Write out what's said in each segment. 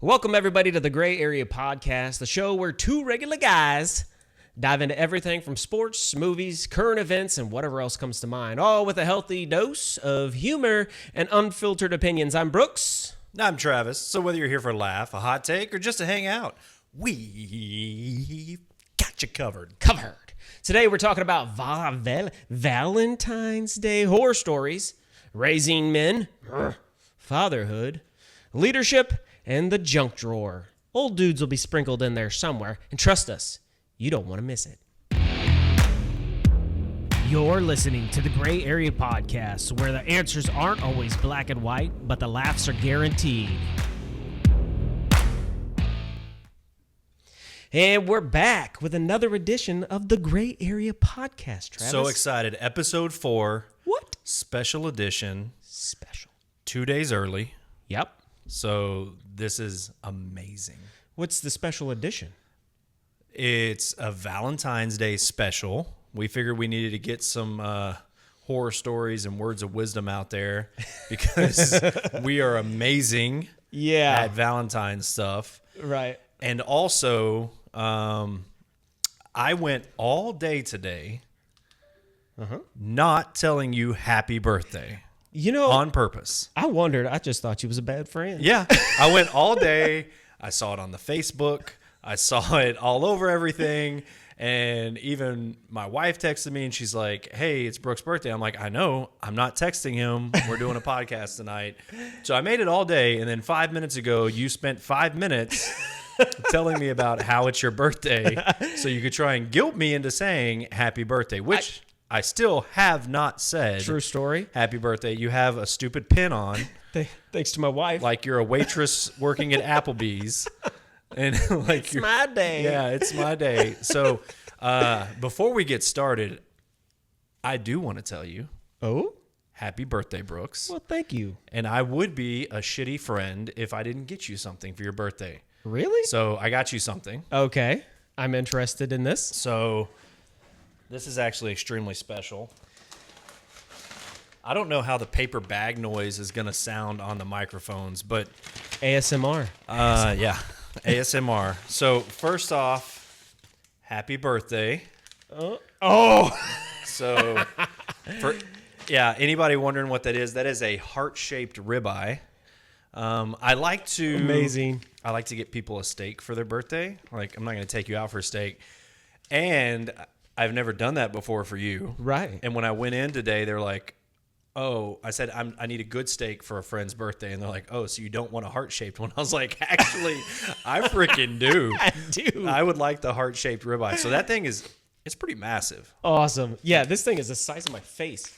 Welcome, everybody, to the Gray Area Podcast, the show where two regular guys dive into everything from sports, movies, current events, and whatever else comes to mind, all with a healthy dose of humor and unfiltered opinions. I'm Brooks. I'm Travis. So whether you're here for a laugh, a hot take, or just to hang out, we've got you covered. Today, we're talking about Valentine's Day horror stories, raising men, fatherhood, leadership, and the junk drawer. Old dudes will be sprinkled in there somewhere, and trust us, you don't want to miss it. You're listening to the Gray Area Podcast, where the answers aren't always black and white, but the laughs are guaranteed. And we're back with another edition of the Gray Area Podcast, Travis. So excited. Episode 4. What? Special edition. Special. 2 days early. Yep. So this is amazing. What's the special edition? It's a Valentine's Day special. We figured we needed to get some horror stories and words of wisdom out there because we are amazing at Valentine stuff. Right. And also, I went all day today not telling you happy birthday. You know, on purpose. I wondered. I just thought you was a bad friend. Yeah. I went all day. I saw it on the Facebook. I saw it all over everything. And even my wife texted me and she's like, hey, it's Brooke's birthday. I'm like, I know. I'm not texting him. We're doing a podcast tonight. So I made it all day. And then 5 minutes ago, you spent 5 minutes telling me about how it's your birthday so you could try and guilt me into saying happy birthday, which I still have not said. True story. Happy birthday. You have a stupid pin on. Thanks to my wife. Like you're a waitress working at Applebee's. And like it's my day. Yeah, it's my day. So before we get started, I do want to tell you. Oh? Happy birthday, Brooks. Well, thank you. And I would be a shitty friend if I didn't get you something for your birthday. Really? So I got you something. Okay. I'm interested in this. So this is actually extremely special. I don't know how the paper bag noise is going to sound on the microphones, but ASMR. Yeah, ASMR. So first off, happy birthday. So anybody wondering what that is a heart-shaped ribeye. I like to get people a steak for their birthday. Like, I'm not going to take you out for a steak. And I've never done that before for you. Right. And when I went in today, they're like, oh, I said, I need a good steak for a friend's birthday. And they're like, oh, so you don't want a heart-shaped one? I was like, actually, I freaking do. I do. I would like the heart-shaped ribeye. So that thing it's pretty massive. Awesome. Yeah, this thing is the size of my face.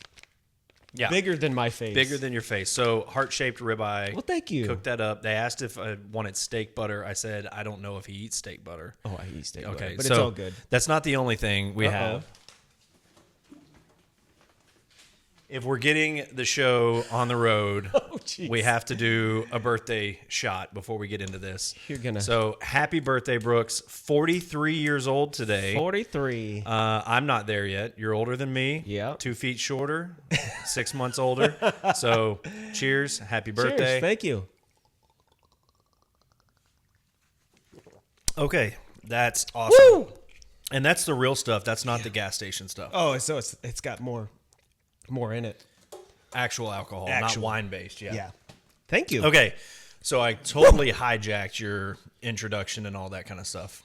Yeah. Bigger than my face. Bigger than your face. So heart-shaped ribeye. Well, thank you. Cooked that up. They asked if I wanted steak butter. I said, I don't know if he eats steak butter. Oh, I eat steak butter. Okay, But so it's all good. That's not the only thing we have. If we're getting the show on the road, we have to do a birthday shot before we get into this. So happy birthday, Brooks. 43 years old today. 43. I'm not there yet. You're older than me. Yeah. 2 feet shorter. 6 months older. So cheers. Happy birthday. Cheers. Thank you. Okay. That's awesome. Woo! And that's the real stuff. That's not the gas station stuff. Oh, so it's got more in it. Actual alcohol, not wine-based. Yeah. Thank you. Okay. So I totally hijacked your introduction and all that kind of stuff.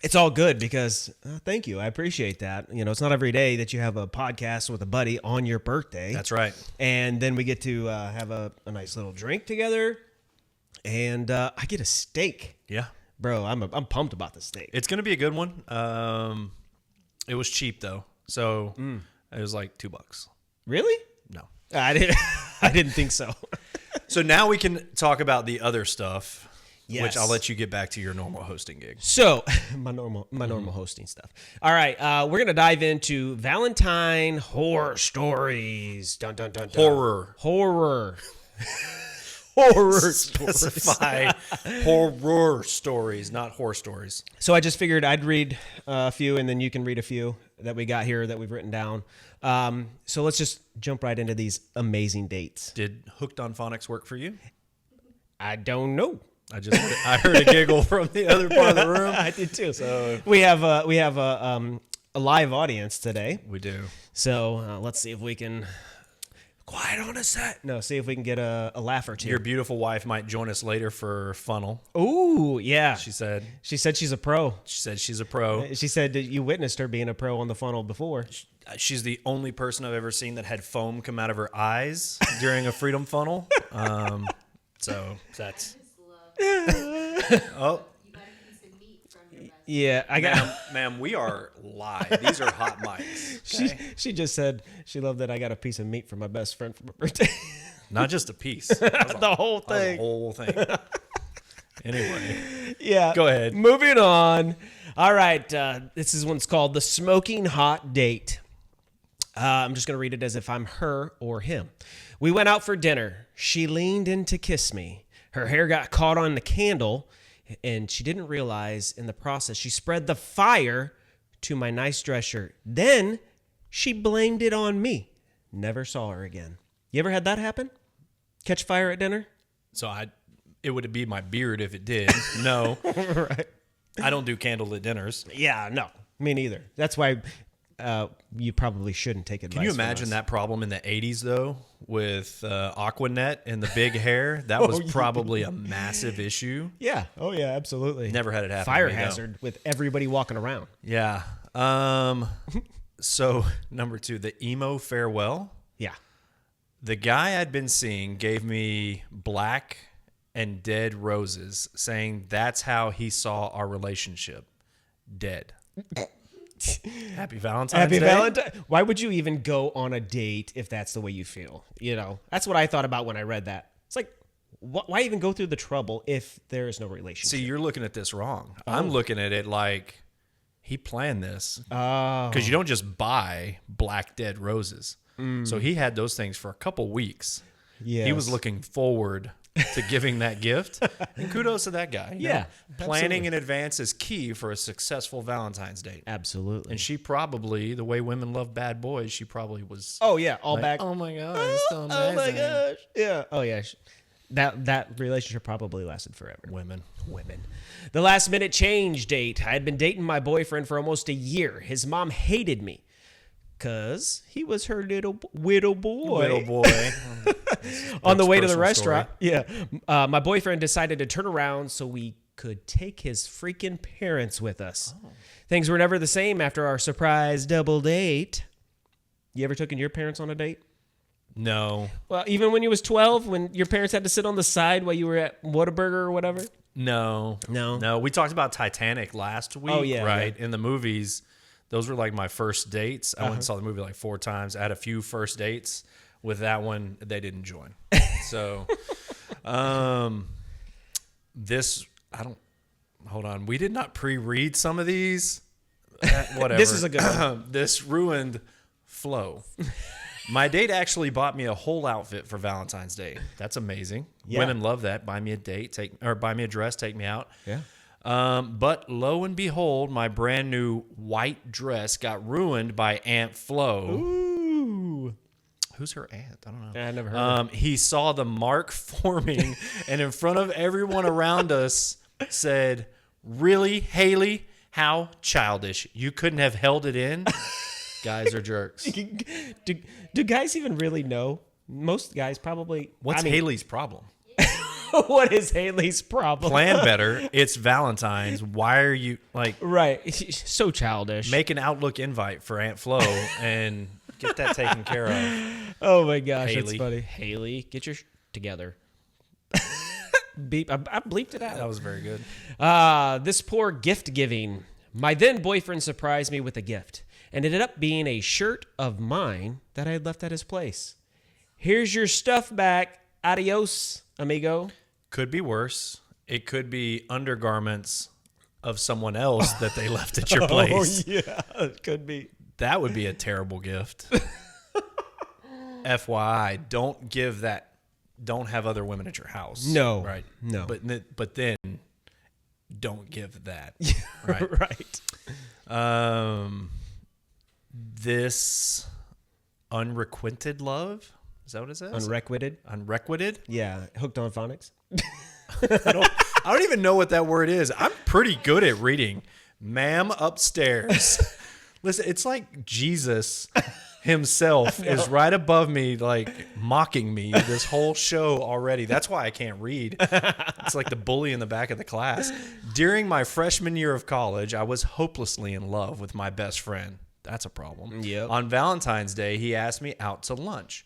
It's all good because thank you. I appreciate that. You know, it's not every day that you have a podcast with a buddy on your birthday. That's right. And then we get to have a nice little drink together. And I get a steak. Yeah. Bro, I'm pumped about the steak. It's going to be a good one. It was cheap, though. So it was like $2. Really? No. I didn't think so. So now we can talk about the other stuff, yes. which I'll let you get back to your normal hosting gig. So my normal hosting stuff. All right, we're gonna dive into Valentine horror stories. Dun dun dun dun. Horror. Specify horror stories, not horror stories. So I just figured I'd read a few, and then you can read a few that we got here that we've written down. So let's just jump right into these amazing dates. Did Hooked on Phonics work for you? I don't know. I heard a giggle from the other part of the room. I did too. So we have a live audience today. We do. So let's see if we can quiet on a set. No, see if we can get a laugh or two. Your beautiful wife might join us later for funnel. Ooh, yeah. She said she's a pro. She said she's a pro. She said that you witnessed her being a pro on the funnel before. She's the only person I've ever seen that had foam come out of her eyes during a freedom funnel. So that's. Oh. Yeah, I got. Ma'am, we are live. These are hot mics. Okay? She just said she loved that I got a piece of meat for my best friend for my birthday. Not just a piece. The whole thing. The whole thing. Anyway. Yeah. Go ahead. Moving on. All right. This one's called The Smoking Hot Date. I'm just going to read it as if I'm her or him. We went out for dinner. She leaned in to kiss me. Her hair got caught on the candle, and she didn't realize in the process she spread the fire to my nice dress shirt. Then she blamed it on me. Never saw her again. You ever had that happen? Catch fire at dinner? So it would be my beard if it did. No. Right. I don't do candlelit dinners. Yeah, no. Me neither. That's why you probably shouldn't take advice. Can you imagine that problem in the 80s, though, with Aquanet and the big hair? That was probably a massive issue. Yeah. Oh, yeah, absolutely. Never had it happen. Fire hazard with everybody walking around. Yeah. So, number 2, the emo farewell. Yeah. The guy I'd been seeing gave me black and dead roses, saying that's how he saw our relationship. Dead. Happy Valentine's Day. Valentine. Why would you even go on a date if that's the way you feel? You know, that's what I thought about when I read that. It's like, why even go through the trouble if there is no relationship? See, you're looking at this wrong. I'm looking at it like he planned this. Oh. Because you don't just buy black dead roses. So he had those things for a couple weeks. Yes. He was looking forward to giving that gift. And kudos to that guy. Yeah. Planning in advance is key for a successful Valentine's date. Absolutely. And she probably, the way women love bad boys, she probably was. Oh, yeah. All like, back. Oh, my God. It's so amazing. Oh, my gosh. Yeah. Oh, yeah. That relationship probably lasted forever. Women. The last minute change date. I had been dating my boyfriend for almost a year. His mom hated me because he was her little widow boy. Widow boy. On the way to the restaurant. Story. Yeah. My boyfriend decided to turn around so we could take his freaking parents with us. Oh. Things were never the same after our surprise double date. You ever taken your parents on a date? No. Well, even when you was 12, when your parents had to sit on the side while you were at Whataburger or whatever? No. We talked about Titanic last week, right? Yeah. In the movies, those were like my first dates. I went and saw the movie like 4 times. I had a few first dates. With that one, they didn't join. So, hold on. We did not pre-read some of these. Whatever. This is a good one. This ruined flow. My date actually bought me a whole outfit for Valentine's Day. That's amazing. Yeah. Women love that. Buy me a date, buy me a dress, take me out. Yeah. But lo and behold, my brand new white dress got ruined by Aunt Flo. Ooh. Who's her aunt? I don't know. I never heard. He saw the mark forming, and in front of everyone around us said, "Really, Haley? How childish! You couldn't have held it in." Guys are jerks. Do guys even really know? Most guys probably. What's Haley's problem? What is Haley's problem? Plan better. It's Valentine's. Why are you like? Right. So childish. Make an Outlook invite for Aunt Flo and get that taken care of. Oh my gosh, Haley. That's funny. Haley, get your together. Beep. I bleeped it out. That was very good. This poor gift giving. My then boyfriend surprised me with a gift and ended up being a shirt of mine that I had left at his place. Here's your stuff back. Adios, amigo. Could be worse. It could be undergarments of someone else that they left at your place. Oh, yeah. It could be. That would be a terrible gift. FYI, don't give that. Don't have other women at your house. No. Right? No. But then don't give that. Right. This unrequited love. Is that what it says? Unrequited? Unrequited? Yeah. Hooked on phonics? I don't even know what that word is. I'm pretty good at reading. Ma'am upstairs. Listen, it's like Jesus himself is right above me, like mocking me this whole show already. That's why I can't read. It's like the bully in the back of the class. During my freshman year of college, I was hopelessly in love with my best friend. That's a problem. Yep. On Valentine's Day, he asked me out to lunch.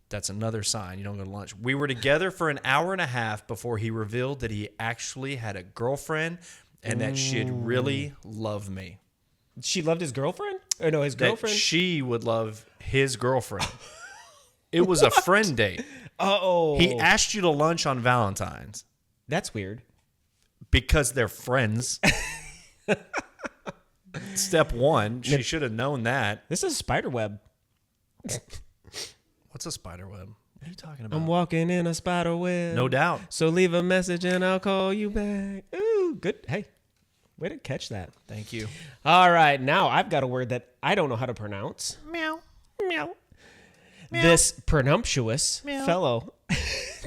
That's another sign you don't go to lunch. We were together for an hour and a half before he revealed that he actually had a girlfriend and that she'd really love me. She loved his girlfriend? Or no, his That girlfriend? she would love his girlfriend. It was a friend date. Oh. He asked you to lunch on Valentine's That's weird. because they're friends. Step one, she should have known that. This is a spider web. What's a spider web? What are you talking about? I'm walking in a spider web. No doubt. So leave a message and I'll call you back. Ooh, good. Hey, way to catch that. Thank you. All right, now I've got a word that I don't know how to pronounce. Meow. Meow. This presumptuous Meow. fellow.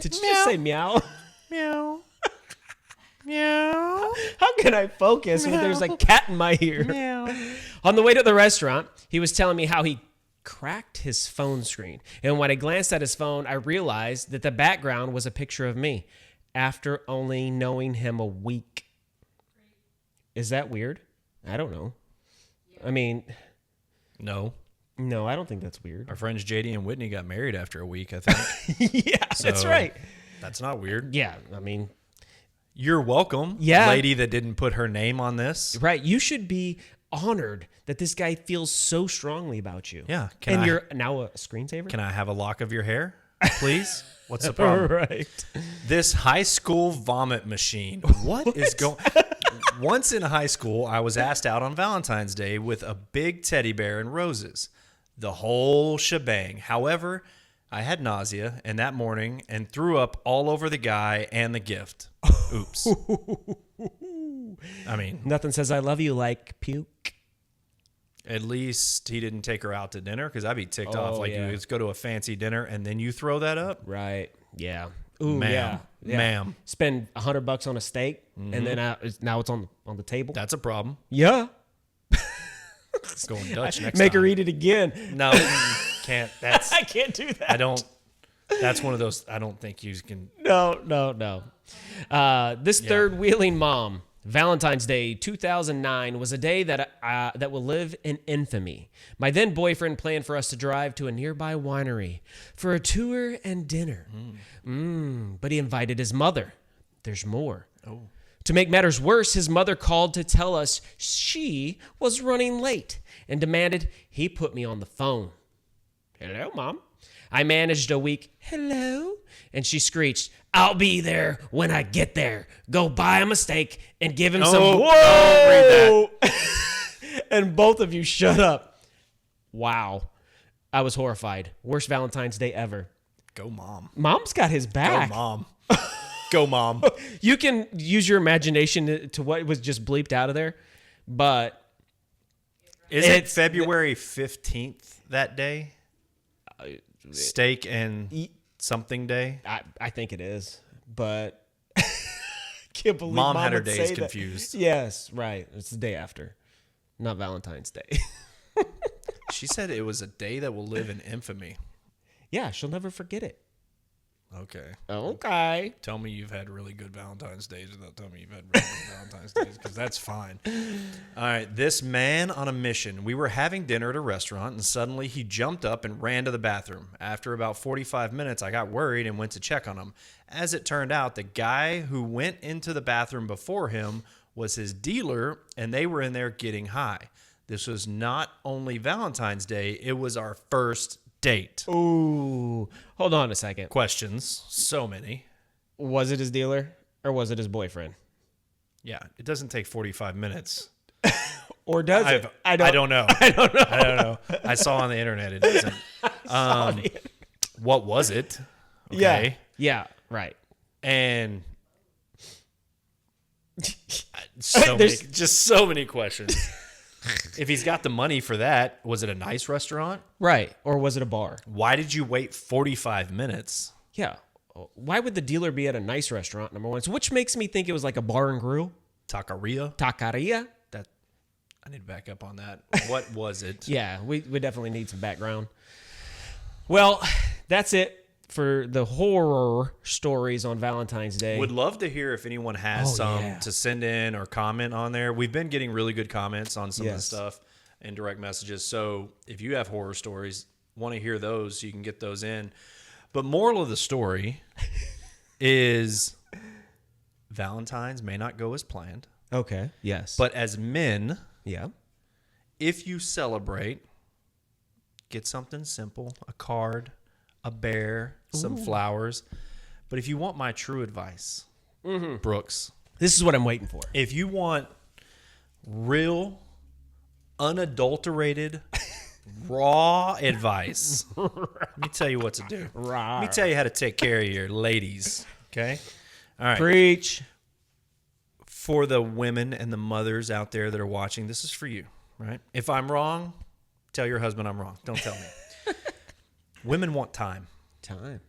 Did you just say meow? Meow. Meow. How can I focus when there's a cat in my ear? Meow. On the way to the restaurant, he was telling me how he cracked his phone screen. And when I glanced at his phone, I realized that the background was a picture of me after only knowing him a week. Is that weird? I don't know. I mean, No. no, I don't think that's weird. Our friends JD and Whitney got married after a week, I think. Yeah, that's So, right. That's not weird. Yeah, I mean, You're welcome, Yeah. lady that didn't put her name on this. right. You should be honored that this guy feels so strongly about you. Yeah. And you're now a screensaver? Can I have a lock of your hair, please? What's the problem? Right. This high school vomit machine. What is going? Once in high school, I was asked out on Valentine's Day with a big teddy bear and roses, the whole shebang. However, I had nausea and that morning and threw up all over the guy and the gift. Oops. I mean, Nothing says I love you like puke. at least he didn't take her out to dinner because I'd be ticked off. Like, yeah. you just go to a fancy dinner and then you throw that up. Right. Yeah. Ooh, Ma'am. yeah. Yeah. Ma'am. Spend $100 on a steak, and then now it's on the table. That's a problem. Yeah. It's going Dutch next Make time. her eat it again. No, can't. That's I can't do that. I don't. That's one of those. I don't think you can. No. This third wheeling mom, Valentine's Day 2009 was a day that will live in infamy. My then boyfriend planned for us to drive to a nearby winery for a tour and dinner. But he invited his mother. There's more. Oh. To make matters worse, his mother called to tell us she was running late and demanded he put me on the phone. Hello, Mom. I managed a weak hello, and she screeched, I'll be there when I get there. Go buy him a steak and give him some. Whoa! Don't read that. And both of you shut up. Wow. I was horrified. Worst Valentine's Day ever. Go, Mom. Mom's got his back. Go, Mom. Go, Mom. You can use your imagination to what was just bleeped out of there, but Is it February 15th that day? Steak and something day. I think it is. But can't believe Mom had her would days say that. confused. Yes, right. It's the day after, not Valentine's Day. She said it was a day that will live in infamy. Yeah, she'll never forget it. Okay. Okay. Tell me you've had really good Valentine's days without telling me you've had really good Valentine's days, because that's fine. All right. This man on a mission. We were having dinner at a restaurant, and suddenly he jumped up and ran to the bathroom. After about 45 minutes, I got worried and went to check on him. As it turned out, the guy who went into the bathroom before him was his dealer, and they were in there getting high. This was not only Valentine's Day, it was our first date. Ooh. Hold on a second. Questions. So many. Was it his dealer or was it his boyfriend? Yeah, it doesn't take 45 minutes. Or does it? I don't know. I don't know. I saw on the internet it doesn't. What was it? Okay. Yeah, right. And so many questions. If he's got the money for that, was it a nice restaurant? Right. Or was it a bar? Why did you wait 45 minutes? Yeah. Why would the dealer be at a nice restaurant, number one? So which makes me think it was like a bar and grill. Taqueria. Taqueria. That I need to back up on that. What was it? Yeah, we definitely need some background. Well, that's it for the horror stories on Valentine's Day. Would love to hear if anyone has to send in or comment on there. We've been getting really good comments on some of the stuff and direct messages. So if you have horror stories, want to hear those, you can get those in. But moral of the story is Valentine's may not go as planned. Okay. Yes. But as men, yeah, if you celebrate, get something simple, a card, a bear, some flowers. But if you want my true advice, Brooks, this is what I'm waiting for. if you want real, unadulterated, raw advice, let me tell you what to do. Let me tell you how to take care of your ladies. Okay? All right. Preach. For the women and the mothers out there that are watching, this is for you, right? If I'm wrong, tell your husband I'm wrong. Don't tell me. Women want time. Time.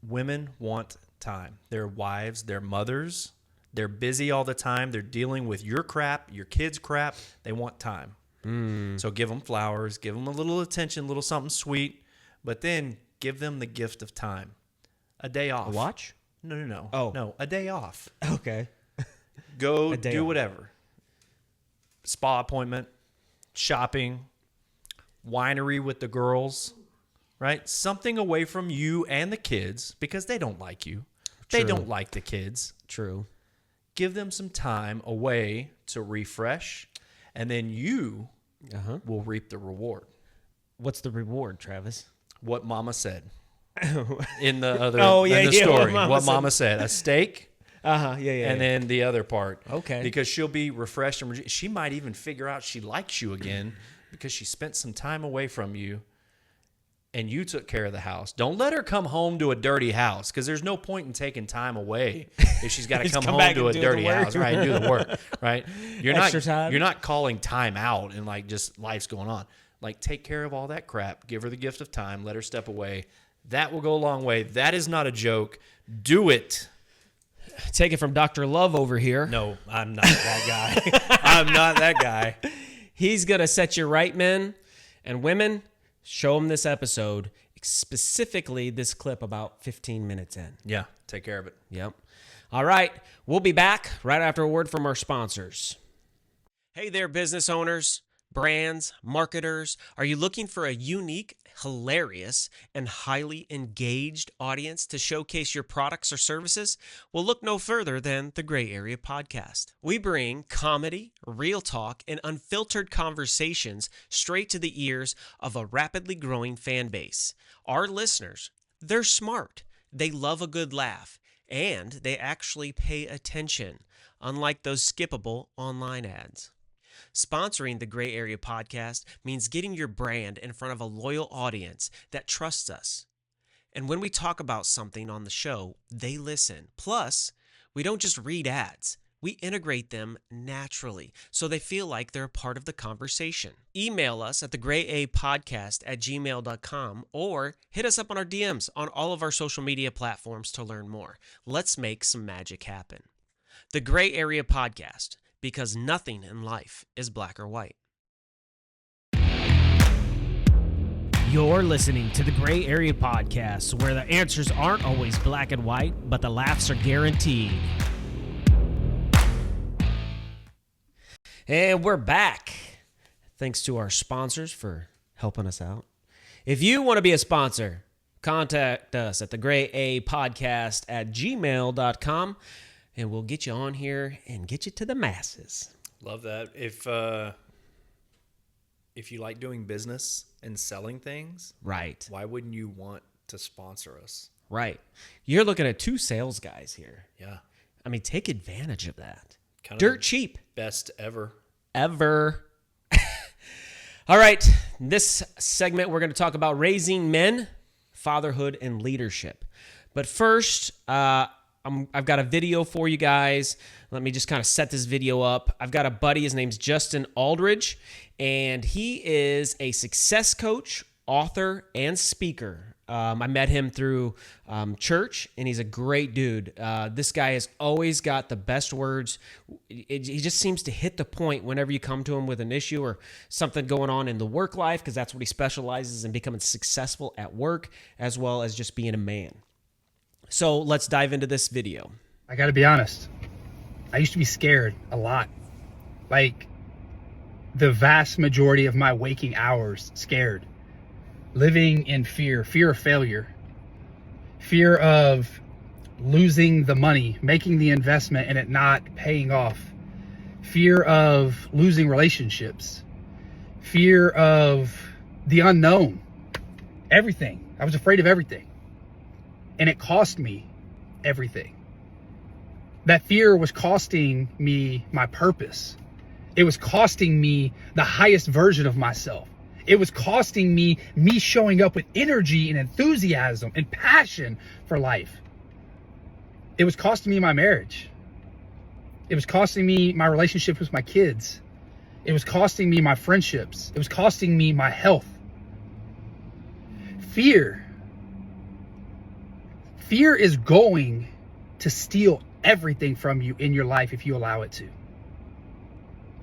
Women want time. Their wives, their mothers, they're busy all the time. They're dealing with your crap, your kids' crap. They want time. So give them flowers, give them a little attention, a little something sweet, but then give them the gift of time. A day off. A watch? No. Oh. No, a day off. Okay. Go day do off. whatever. Spa appointment, shopping, winery with the girls, right? Something away from you and the kids because they don't like you. They True. don't like the kids. True. Give them some time away to refresh, and then you will reap the reward. What's the reward, Travis? What Mama said in the other yeah, in the yeah, story. what What Mama Mama said. A steak. Yeah. And then the other part. Okay. Because she'll be refreshed and she might even figure out she likes you again because she spent some time away from you and you took care of the house. Don't let her come home to a dirty house because there's no point in taking time away if she's got to come home to a dirty house, right? And do the work, right? Extra time. You're not calling time out and like just life's going on. Like take care of all that crap. Give her the gift of time. Let her step away. That will go a long way. That is not a joke. Do it. Take it from Dr. Love over here. No, I'm not that guy. I'm not that guy. He's going to set you right, men and women. Show them this episode, specifically this clip about 15 minutes in. Yeah, take care of it. Yep. All right. We'll be back right after a word from our sponsors. Hey there, business owners, brands, marketers. Are you looking for a unique, hilarious, and highly engaged audience to showcase your products or services? Well, look no further than the Gray Area Podcast. We bring comedy, real talk, and unfiltered conversations straight to the ears of a rapidly growing fan base. Our listeners, they're smart, they love a good laugh, and they actually pay attention, unlike those skippable online ads. Sponsoring the Gray Area Podcast means getting your brand in front of a loyal audience that trusts us. And when we talk about something on the show, they listen. Plus, we don't just read ads. We integrate them naturally so they feel like they're a part of the conversation. Email us at thegrayapodcast@gmail.com or hit us up on our DMs on all of our social media platforms to learn more. Let's make some magic happen. The Gray Area Podcast, because nothing in life is black or white. You're listening to the Gray Area Podcast, where the answers aren't always black and white, but the laughs are guaranteed. And we're back. Thanks to our sponsors for helping us out. If you want to be a sponsor, contact us at thegrayapodcast@gmail.com. And we'll get you on here and get you to the masses. Love that. If you like doing business and selling things, Right. why wouldn't you want to sponsor us? Right. You're looking at two sales guys here. Yeah. I mean, take advantage of that. Kind of Dirt cheap. Best ever. Ever. All right. This segment, we're going to talk about raising men, fatherhood, and leadership. But first, I've got a video for you guys. Let me just kind of set this video up. I've got a buddy. His name's Justin Aldridge, and he is a success coach, author, and speaker. I met him through church, and he's a great dude. This guy has always got the best words. He just seems to hit the point whenever you come to him with an issue or something going on in the work life, because that's what he specializes in, becoming successful at work as well as just being a man. So let's dive into this video. I got to be honest. I used to be scared a lot. Like the vast majority of my waking hours, scared. Living in fear of failure, fear of losing the money, making the investment and it not paying off, fear of losing relationships, fear of the unknown, everything. I was afraid of everything. And it cost me everything. That fear was costing me my purpose. It was costing me the highest version of myself. It was costing me showing up with energy and enthusiasm and passion for life. It was costing me my marriage. It was costing me my relationship with my kids. It was costing me my friendships. It was costing me my health. Fear is going to steal everything from you in your life if you allow it to.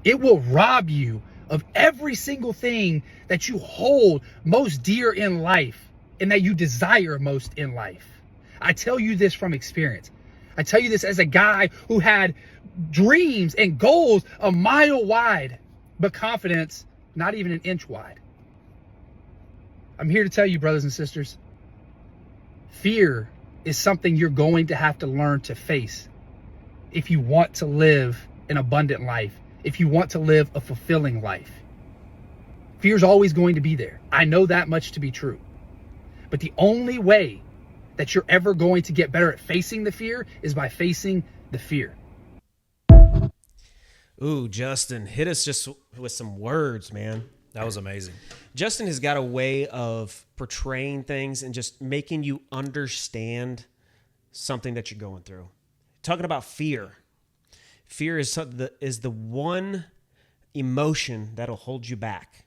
It will rob you of every single thing that you hold most dear in life and that you desire most in life. I tell you this from experience. I tell you this as a guy who had dreams and goals a mile wide, but confidence not even an inch wide. I'm here to tell you, brothers and sisters, fear is something you're going to have to learn to face if you want to live an abundant life, if you want to live a fulfilling life. Fear is always going to be there. I know that much to be true. But the only way that you're ever going to get better at facing the fear is by facing the fear. Ooh, Justin, hit us just with some words, man. That was amazing. Justin has got a way of portraying things and just making you understand something that you're going through. Talking about fear. Fear is the one emotion that'll hold you back.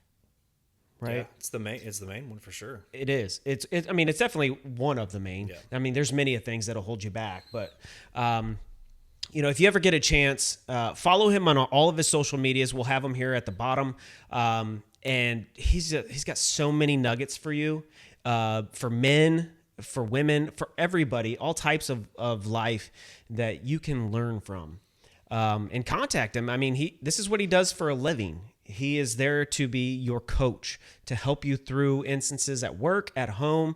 Right? Yeah, it's the main one for sure. It is. It's definitely one of the main. Yeah. I mean, there's many things that'll hold you back, but if you ever get a chance, follow him on all of his social medias. We'll have him here at the bottom. And he's got so many nuggets for you, for men, for women, for everybody, all types of life that you can learn from. And contact him. I mean, this is what he does for a living. He is there to be your coach, to help you through instances at work, at home,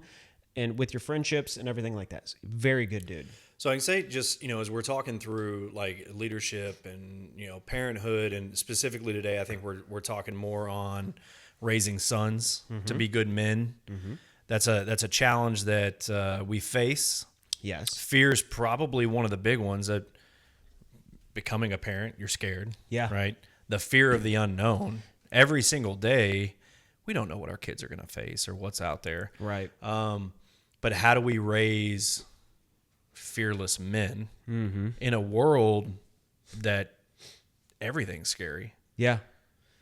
and with your friendships and everything like that. Very good dude. So I can say just, as we're talking through like leadership and, parenthood, and specifically today, I think we're talking more on raising sons to be good men. Mm-hmm. That's a challenge that we face. Yes. Fear is probably one of the big ones. That becoming a parent, you're scared. Yeah. Right. The fear of the unknown. Every single day, we don't know what our kids are going to face or what's out there. Right. But how do we raise fearless men in a world that everything's scary? Yeah.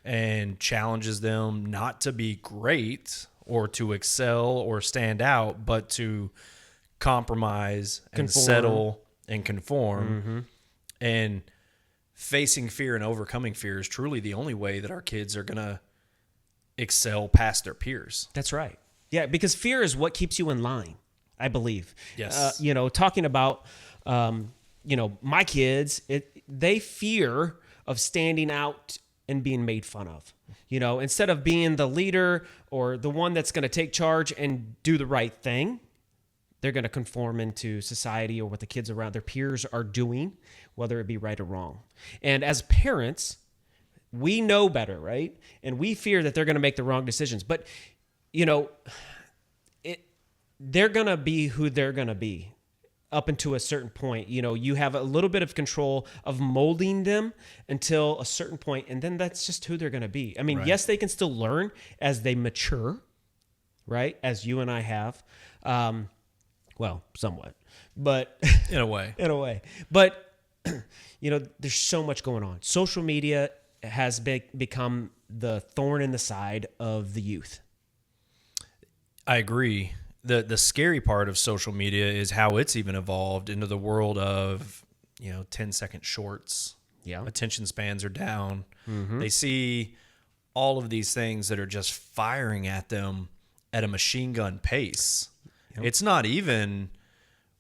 And challenges them not to be great or to excel or stand out, but to compromise and settle and conform. Mm-hmm. And facing fear and overcoming fear is truly the only way that our kids are going to excel past their peers. That's right. Yeah, because fear is what keeps you in line, I believe. Yes. Talking about, my kids, they fear of standing out and being made fun of. Instead of being the leader or the one that's going to take charge and do the right thing, they're going to conform into society or what the kids around their peers are doing, whether it be right or wrong. And as parents, we know better, right? And we fear that they're going to make the wrong decisions. But, they're going to be who they're going to be up until a certain point. You have a little bit of control of molding them until a certain point, and then that's just who they're going to be. I mean, right. Yes, they can still learn as they mature, right? As you and I have. Well, somewhat, but in a way, but there's so much going on. Social media has become the thorn in the side of the youth. I agree. the scary part of social media is how it's even evolved into the world of 10-second shorts. Yeah. Attention spans are down. They see all of these things that are just firing at them at a machine gun pace. Yep. It's not even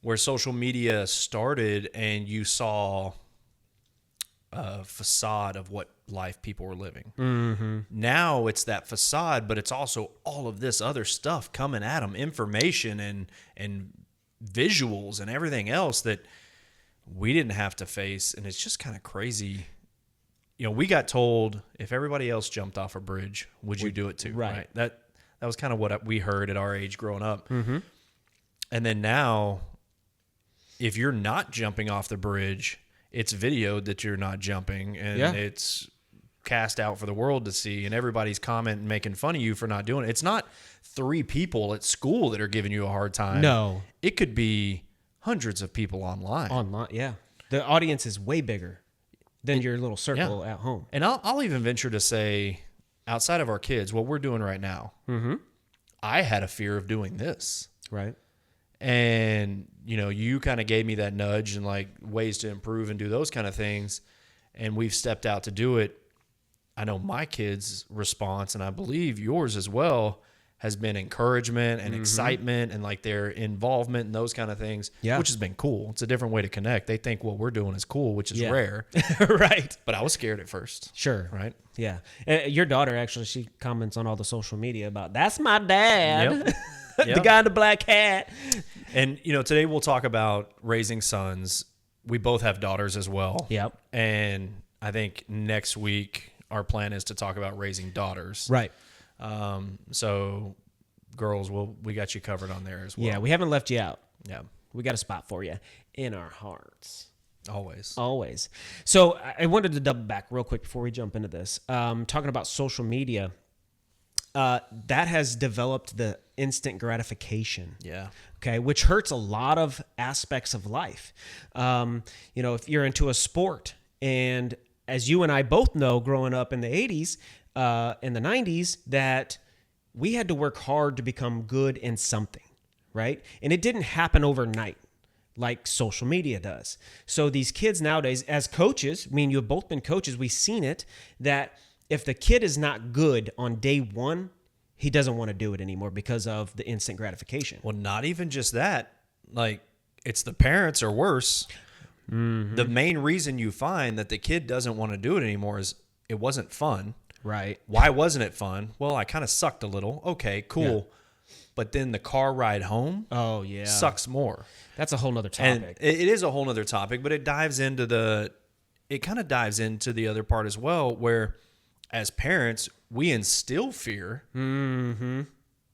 where social media started and you saw a facade of what life people were living. Now it's that facade, but it's also all of this other stuff coming at them, information and visuals and everything else that we didn't have to face. And it's just kind of crazy. We got told if everybody else jumped off a bridge, would you do it too? Right. That was kind of what we heard at our age growing up. And then now, if you're not jumping off the bridge, it's videoed that you're not jumping, and it's cast out for the world to see, and everybody's commenting, making fun of you for not doing it. It's not 3 people at school that are giving you a hard time. No. It could be hundreds of people online. Yeah. The audience is way bigger than your little circle at home. And I'll even venture to say, outside of our kids, what we're doing right now, I had a fear of doing this. Right. And, you kind of gave me that nudge and like ways to improve and do those kind of things. And we've stepped out to do it. I know my kids' response, and I believe yours as well, has been encouragement and excitement and like their involvement and those kind of things, which has been cool. It's a different way to connect. They think what we're doing is cool, which is rare. Right. But I was scared at first. Sure. Right. Yeah. Your daughter, actually, she comments on all the social media about, that's my dad. Yep. The guy in the black hat. And, today we'll talk about raising sons. We both have daughters as well. Yep. And I think next week our plan is to talk about raising daughters. Right. So girls, we got you covered on there as well. Yeah, we haven't left you out. Yeah. We got a spot for you in our hearts. Always. So I wanted to double back real quick before we jump into this. Talking about social media, that has developed the instant gratification. Yeah. Okay, which hurts a lot of aspects of life. If you're into a sport, and as you and I both know, growing up in the 80s, in the 90s, that we had to work hard to become good in something, right? And it didn't happen overnight like social media does. So these kids nowadays, as coaches, you've both been coaches, we've seen it, that if the kid is not good on day one, he doesn't want to do it anymore because of the instant gratification. Well, not even just that. Like, it's the parents or worse. The main reason you find that the kid doesn't want to do it anymore is it wasn't fun. Right. Why wasn't it fun? Well, I kind of sucked a little. Okay, cool. Yeah. But then the car ride home sucks more. That's a whole nother topic. And it is a whole nother topic, but it kind of dives into the other part as well, where as parents, we instill fear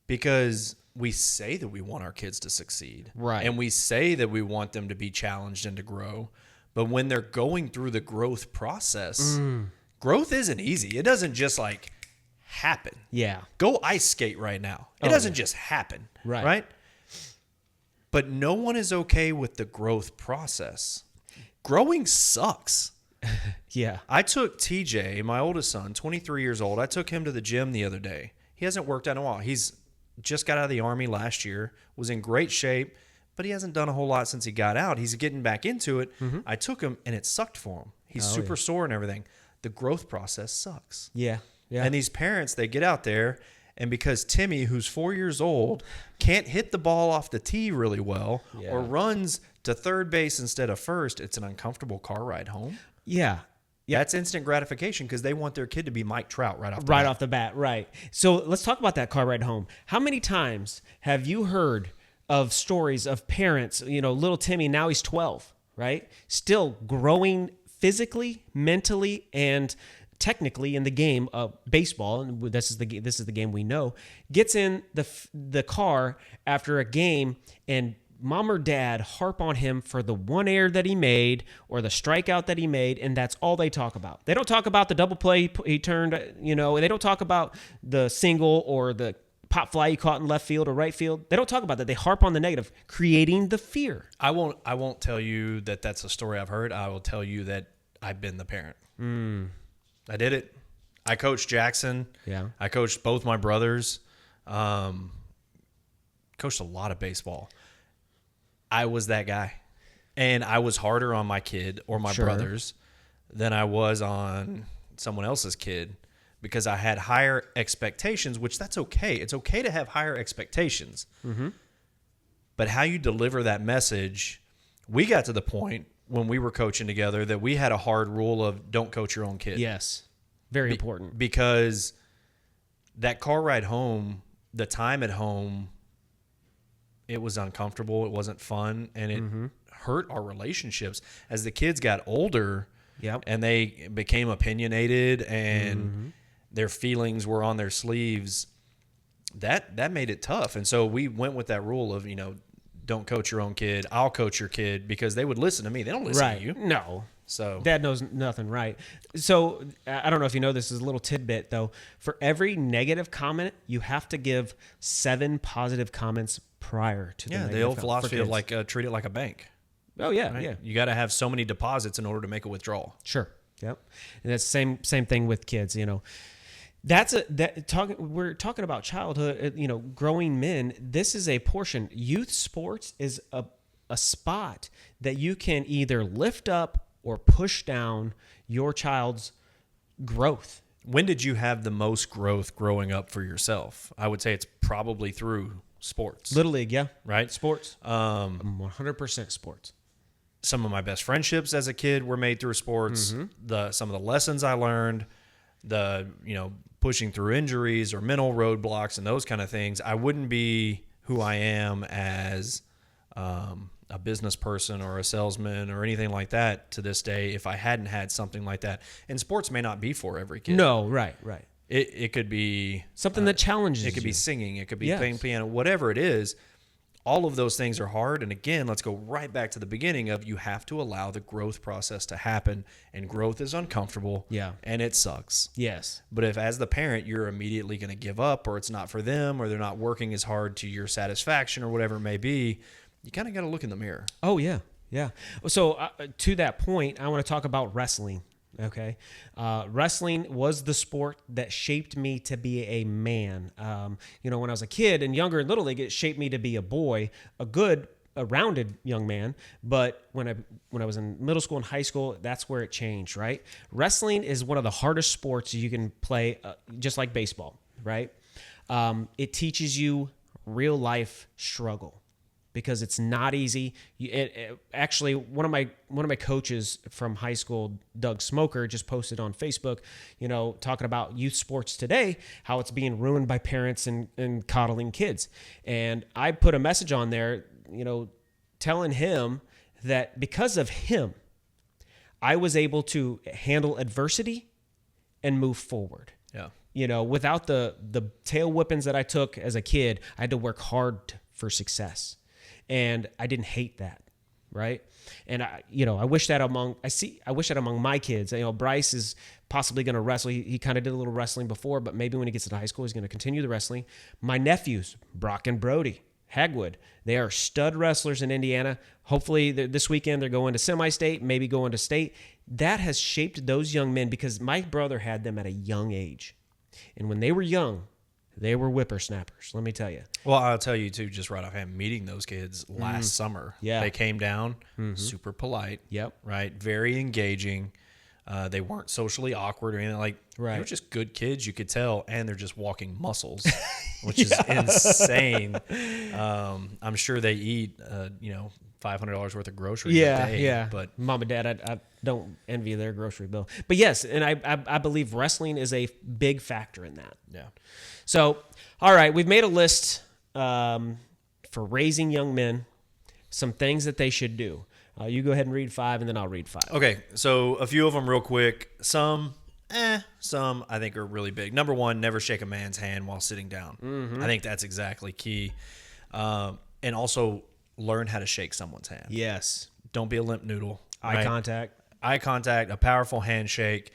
because we say that we want our kids to succeed. Right. And we say that we want them to be challenged and to grow. But when they're going through the growth process, growth isn't easy. It doesn't just like happen. Yeah. Go ice skate right now. It doesn't just happen. Right. But no one is okay with the growth process. Growing sucks. Yeah. I took TJ, my oldest son, 23 years old. I took him to the gym the other day. He hasn't worked out in a while. He's just got out of the Army last year, was in great shape, but he hasn't done a whole lot since he got out. He's getting back into it. I took him, and it sucked for him. He's super sore and everything. The growth process sucks. Yeah. Yeah. And these parents, they get out there, and because Timmy, who's 4 years old, can't hit the ball off the tee really well or runs to third base instead of first, it's an uncomfortable car ride home. Yeah. Yeah, that's instant gratification because they want their kid to be Mike Trout right off the bat. Right. So let's talk about that car ride home. How many times have you heard of stories of parents, little Timmy, now he's 12, right? Still growing physically, mentally, and technically in the game of baseball, and this is the game we know, gets in the car after a game, and mom or dad harp on him for the one error that he made or the strikeout that he made, and that's all they talk about. They don't talk about the double play he turned, they don't talk about the single or the pop fly he caught in left field or right field. They don't talk about that. They harp on the negative, creating the fear. I won't tell you that that's a story I've heard. I will tell you that I've been the parent. I did it. I coached Jackson. Yeah. I coached both my brothers. coached a lot of baseball. I was that guy. And I was harder on my kid or my brothers than I was on someone else's kid because I had higher expectations, which that's okay. It's okay to have higher expectations. Mm-hmm. But how you deliver that message, we got to the point when we were coaching together that we had a hard rule of don't coach your own kid. Yes. Very important. Because that car ride home, the time at home, it was uncomfortable. It wasn't fun. And it hurt our relationships. As the kids got older and they became opinionated and their feelings were on their sleeves, that made it tough. And so we went with that rule of, don't coach your own kid. I'll coach your kid because they would listen to me. They don't listen to you. No. So Dad knows nothing, right? So I don't know if you know this is a little tidbit though. For every negative comment, you have to give 7 positive comments prior to the negative. The old philosophy of treat it like a bank. Oh yeah, Right? yeah. You got to have so many deposits in order to make a withdrawal. Sure. Yep. And that's the same thing with kids, We're talking about childhood, growing men. This is a portion. Youth sports is a spot that you can either lift up or push down your child's growth. When did you have the most growth growing up for yourself? I would say it's probably through sports. Little League, yeah. Right? Sports. 100% sports. Some of my best friendships as a kid were made through sports. Some of the lessons I learned, pushing through injuries or mental roadblocks and those kind of things, I wouldn't be who I am as a business person or a salesman or anything like that to this day if I hadn't had something like that. And sports may not be for every kid. No, right. It could be something that challenges you. It could be singing. It could be playing piano. Whatever it is, all of those things are hard. And again, let's go right back to the beginning of you have to allow the growth process to happen. And growth is uncomfortable. Yeah. And it sucks. Yes. But if as the parent, you're immediately going to give up or it's not for them or they're not working as hard to your satisfaction or whatever it may be, you kind of got to look in the mirror. Oh, yeah. Yeah. So to that point, I want to talk about wrestling. Okay. Wrestling was the sport that shaped me to be a man. When I was a kid and younger in Little League, it shaped me to be a boy, a rounded young man. But when I was in middle school and high school, that's where it changed, right? Wrestling is one of the hardest sports you can play, just like baseball, right? It teaches you real life struggle. Because it's not easy. Actually, one of my coaches from high school, Doug Smoker, just posted on Facebook, talking about youth sports today, how it's being ruined by parents and coddling kids. And I put a message on there, telling him that because of him, I was able to handle adversity and move forward. Yeah. Without the tail whippings that I took as a kid, I had to work hard for success. And I didn't hate that, right? And I wish that among my kids. Bryce is possibly going to wrestle. He kind of did a little wrestling before, but maybe when he gets into high school, he's going to continue the wrestling. My nephews, Brock and Brody Hagwood, they are stud wrestlers in Indiana. Hopefully this weekend they're going to semi-state, maybe going to state. That has shaped those young men because my brother had them at a young age, and when they were young, they were whippersnappers, let me tell you. Well, I'll tell you, too, just right offhand, meeting those kids last summer. Yeah. They came down, super polite. Yep. Right? Very engaging. They weren't socially awkward or anything. Right. They were just good kids, you could tell, and they're just walking muscles, which is insane. I'm sure they eat, $500 worth of groceries a day. Yeah. But Mom and Dad, I don't envy their grocery bill. But yes, and I believe wrestling is a big factor in that. yeah. So, all right, we've made a list for raising young men, some things that they should do. You go ahead and read 5, and then I'll read 5. Okay, so a few of them real quick. Some I think are really big. Number 1, never shake a man's hand while sitting down. I think that's exactly key. And also learn how to shake someone's hand. Yes. Don't be a limp noodle. Eye contact. Eye contact, a powerful handshake.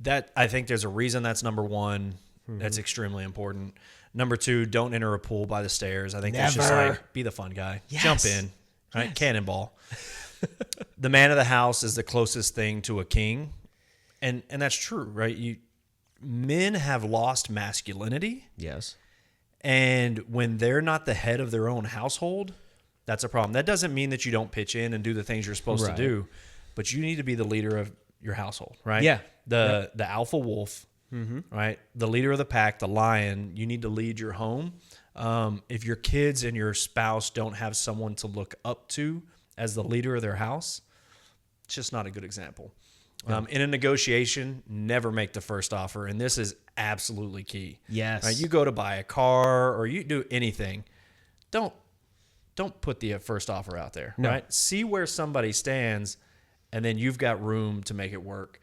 That I think there's a reason that's number 1. That's extremely important. Number 2, don't enter a pool by the stairs. I think that's just like, be the fun guy. Yes. Jump in, right? Yes. Cannonball. The man of the house is the closest thing to a king. And that's true, right? Men have lost masculinity. Yes. And when they're not the head of their own household, that's a problem. That doesn't mean that you don't pitch in and do the things you're supposed to do, but you need to be the leader of your household, right? Yeah. The alpha wolf, right? The leader of the pack, the lion. You need to lead your home. If your kids and your spouse don't have someone to look up to as the leader of their house, it's just not a good example. In a negotiation, never make the first offer. And this is absolutely key. Yes. Right? You go to buy a car or you do anything, don't put the first offer out there. No. Right? See where somebody stands, and then you've got room to make it work.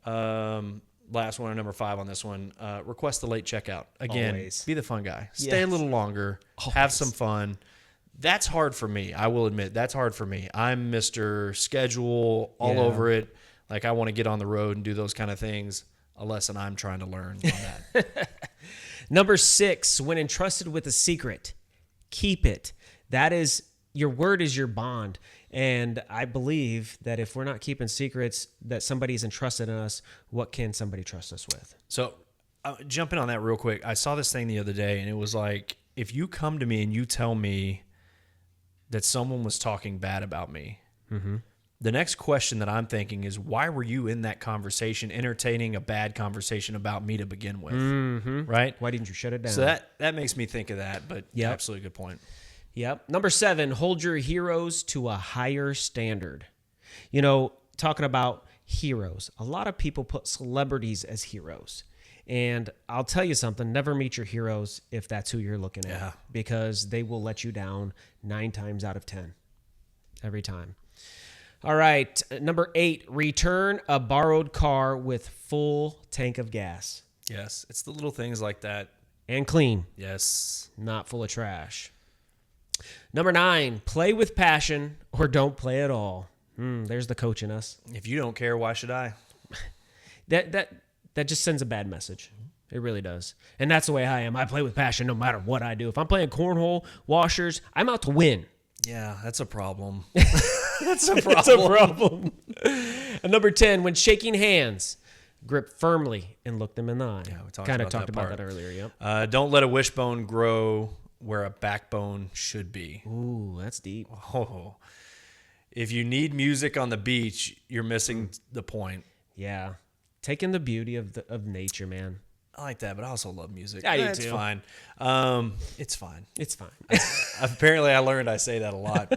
Last one, number 5 on this one. Request the late checkout. Again, Always. be the fun guy. Stay a Yes. little longer. Have some fun. That's hard for me. I will admit that's hard for me. I'm Mr. Schedule all over it. Like I want to get on the road and do those kind of things. A lesson I'm trying to learn on that. Number 6, when entrusted with a secret, keep it. That is, your word is your bond. And I believe that if we're not keeping secrets that somebody's entrusted in us, what can somebody trust us with? So jumping on that real quick, I saw this thing the other day, and it was like, if you come to me and you tell me that someone was talking bad about me, the next question that I'm thinking is, why were you in that conversation entertaining a bad conversation about me to begin with? Right? Why didn't you shut it down? So that makes me think of that, but Yep. absolutely good point. Yep. Number 7, hold your heroes to a higher standard. You know, talking about heroes, a lot of people put celebrities as heroes. And I'll tell you something, never meet your heroes if that's who you're looking at, Yeah. because they will let you down 9 times out of 10 every time. All right. Number 8, return a borrowed car with full tank of gas Yes, it's the little things like that. and clean, Yes. not full of trash. Number 9, play with passion or don't play at all. There's the coach in us. If you don't care, why should I? That just sends a bad message. It really does. And that's the way I am. I play with passion no matter what I do. If I'm playing cornhole, washers, I'm out to win. Yeah, that's a problem. That's a problem. It's a problem. And number 10, when shaking hands, grip firmly and look them in the eye. Yeah, we talked kind of about talked that about part. that earlier. Yep. Don't let a wishbone grow where a backbone should be. Ooh, that's deep. Oh, if you need music on the beach, you're missing the point. Yeah. Taking the beauty of nature, man. I like that, but I also love music. I do It's too. fine. It's fine. It's fine. Apparently, I learned I say that a lot.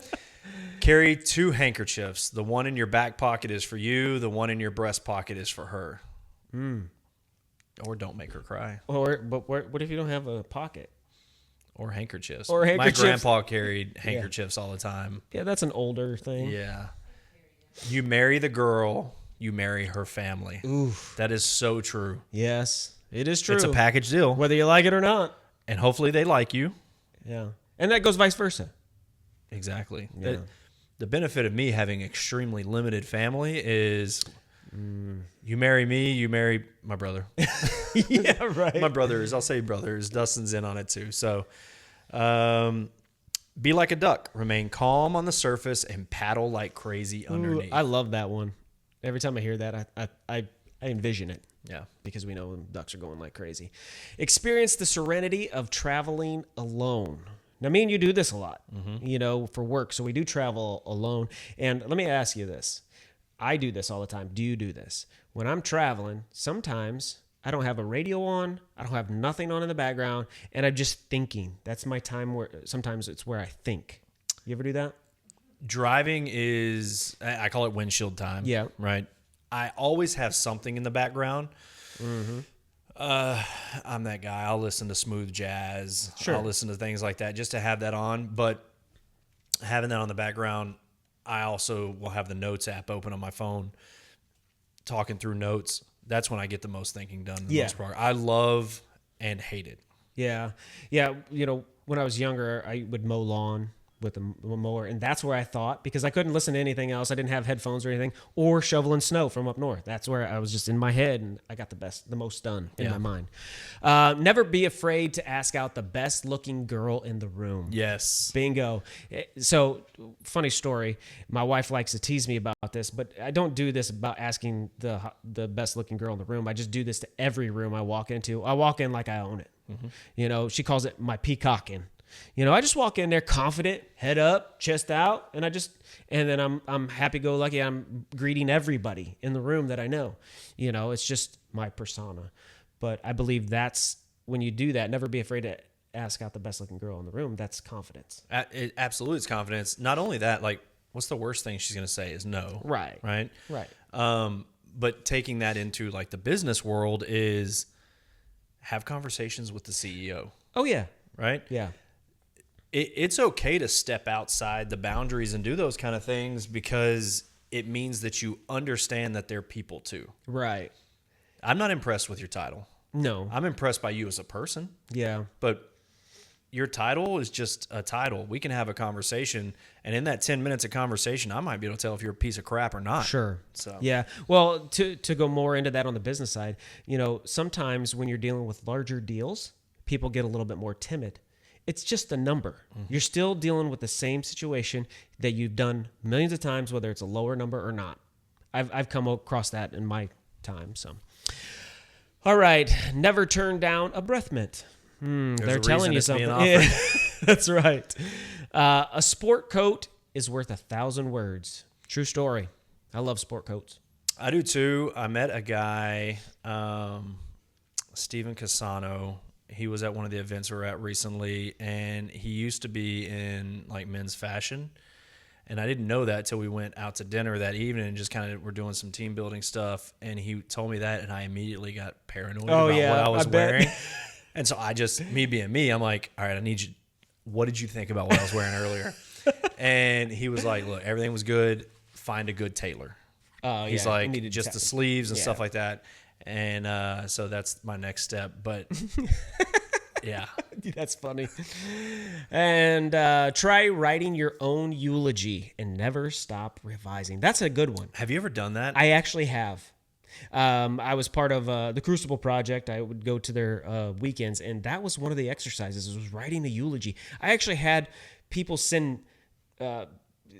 Carry 2 handkerchiefs. The one in your back pocket is for you. The one in your breast pocket is for her. Or don't make her cry. But what if you don't have a pocket? Or handkerchiefs. Or handkerchiefs. My grandpa carried handkerchiefs all the time. Yeah, that's an older thing. Yeah. You marry the girl, you marry her family. Oof. That is so true. Yes, it is true. It's a package deal. whether you like it or not. And hopefully they like you. Yeah. And that goes vice versa. Exactly. Yeah. The benefit of me having extremely limited family is you marry me, you marry my brother. Yeah, right. My brothers, I'll say brothers. Dustin's in on it too. So be like a duck. Remain calm on the surface and paddle like crazy underneath. I love that one. Every time I hear that, I envision it. Yeah. Because we know ducks are going like crazy. Experience the serenity of traveling alone. Now, me and you do this a lot, for work. So we do travel alone. And let me ask you this. I do this all the time. Do you do this? When I'm traveling, sometimes I don't have a radio on. I don't have nothing on in the background. And I'm just thinking. That's my time where sometimes it's where I think. You ever do that? Driving is, I call it windshield time. Yeah. Right. I always have something in the background. I'm that guy. I'll listen to smooth jazz. Sure. I'll listen to things like that just to have that on. But having that on the background, I also will have the notes app open on my phone, talking through notes. That's when I get the most thinking done. The most part. I love and hate it. Yeah. Yeah. When I was younger, I would mow lawn with the mower, and that's where I thought, because I couldn't listen to anything else. I didn't have headphones or anything, or shoveling snow from up north. That's where I was just in my head, and I got the most done in my mind. Never be afraid to ask out the best looking girl in the room. Yes. Bingo. So, funny story. My wife likes to tease me about this, but I don't do this about asking the best looking girl in the room. I just do this to every room I walk into. I walk in like I own it. Mm-hmm. She calls it my peacocking. I just walk in there confident, head up, chest out, and then I'm happy-go-lucky. I'm greeting everybody in the room that I know. It's just my persona. But I believe that's when you do that. Never be afraid to ask out the best-looking girl in the room. That's confidence. It absolutely is confidence. Not only that, like, what's the worst thing she's going to say is no. Right. Right. Right. But taking that into like the business world is have conversations with the CEO. Oh yeah. Right. Yeah. It's okay to step outside the boundaries and do those kind of things because it means that you understand that they're people too. Right. I'm not impressed with your title. No. I'm impressed by you as a person. Yeah. But your title is just a title. We can have a conversation, and in that 10 minutes of conversation, I might be able to tell if you're a piece of crap or not. Sure. So yeah. Well, to go more into that on the business side, sometimes when you're dealing with larger deals, people get a little bit more timid. It's just a number. Mm-hmm. You're still dealing with the same situation that you've done millions of times, whether it's a lower number or not. I've come across that in my time. So, all right, never turn down a breath mint. They're telling you something. Yeah, that's right. A sport coat is worth 1,000 words. True story. I love sport coats. I do too. I met a guy, Steven Casano. He was at one of the events we were at recently, and he used to be in like men's fashion. And I didn't know that till we went out to dinner that evening and just kind of were doing some team building stuff. And he told me that, and I immediately got paranoid about what I was wearing. And so me being me, I'm like, all right, I need you. What did you think about what I was wearing earlier? And he was like, look, everything was good. Find a good tailor. He's like, just the sleeves and stuff like that. And so that's my next step. But yeah. That's funny. And try writing your own eulogy and never stop revising. That's a good one. Have you ever done that? I actually have. I was part of the Crucible Project. I would go to their weekends, and that was one of the exercises. It was writing a eulogy. I actually had people send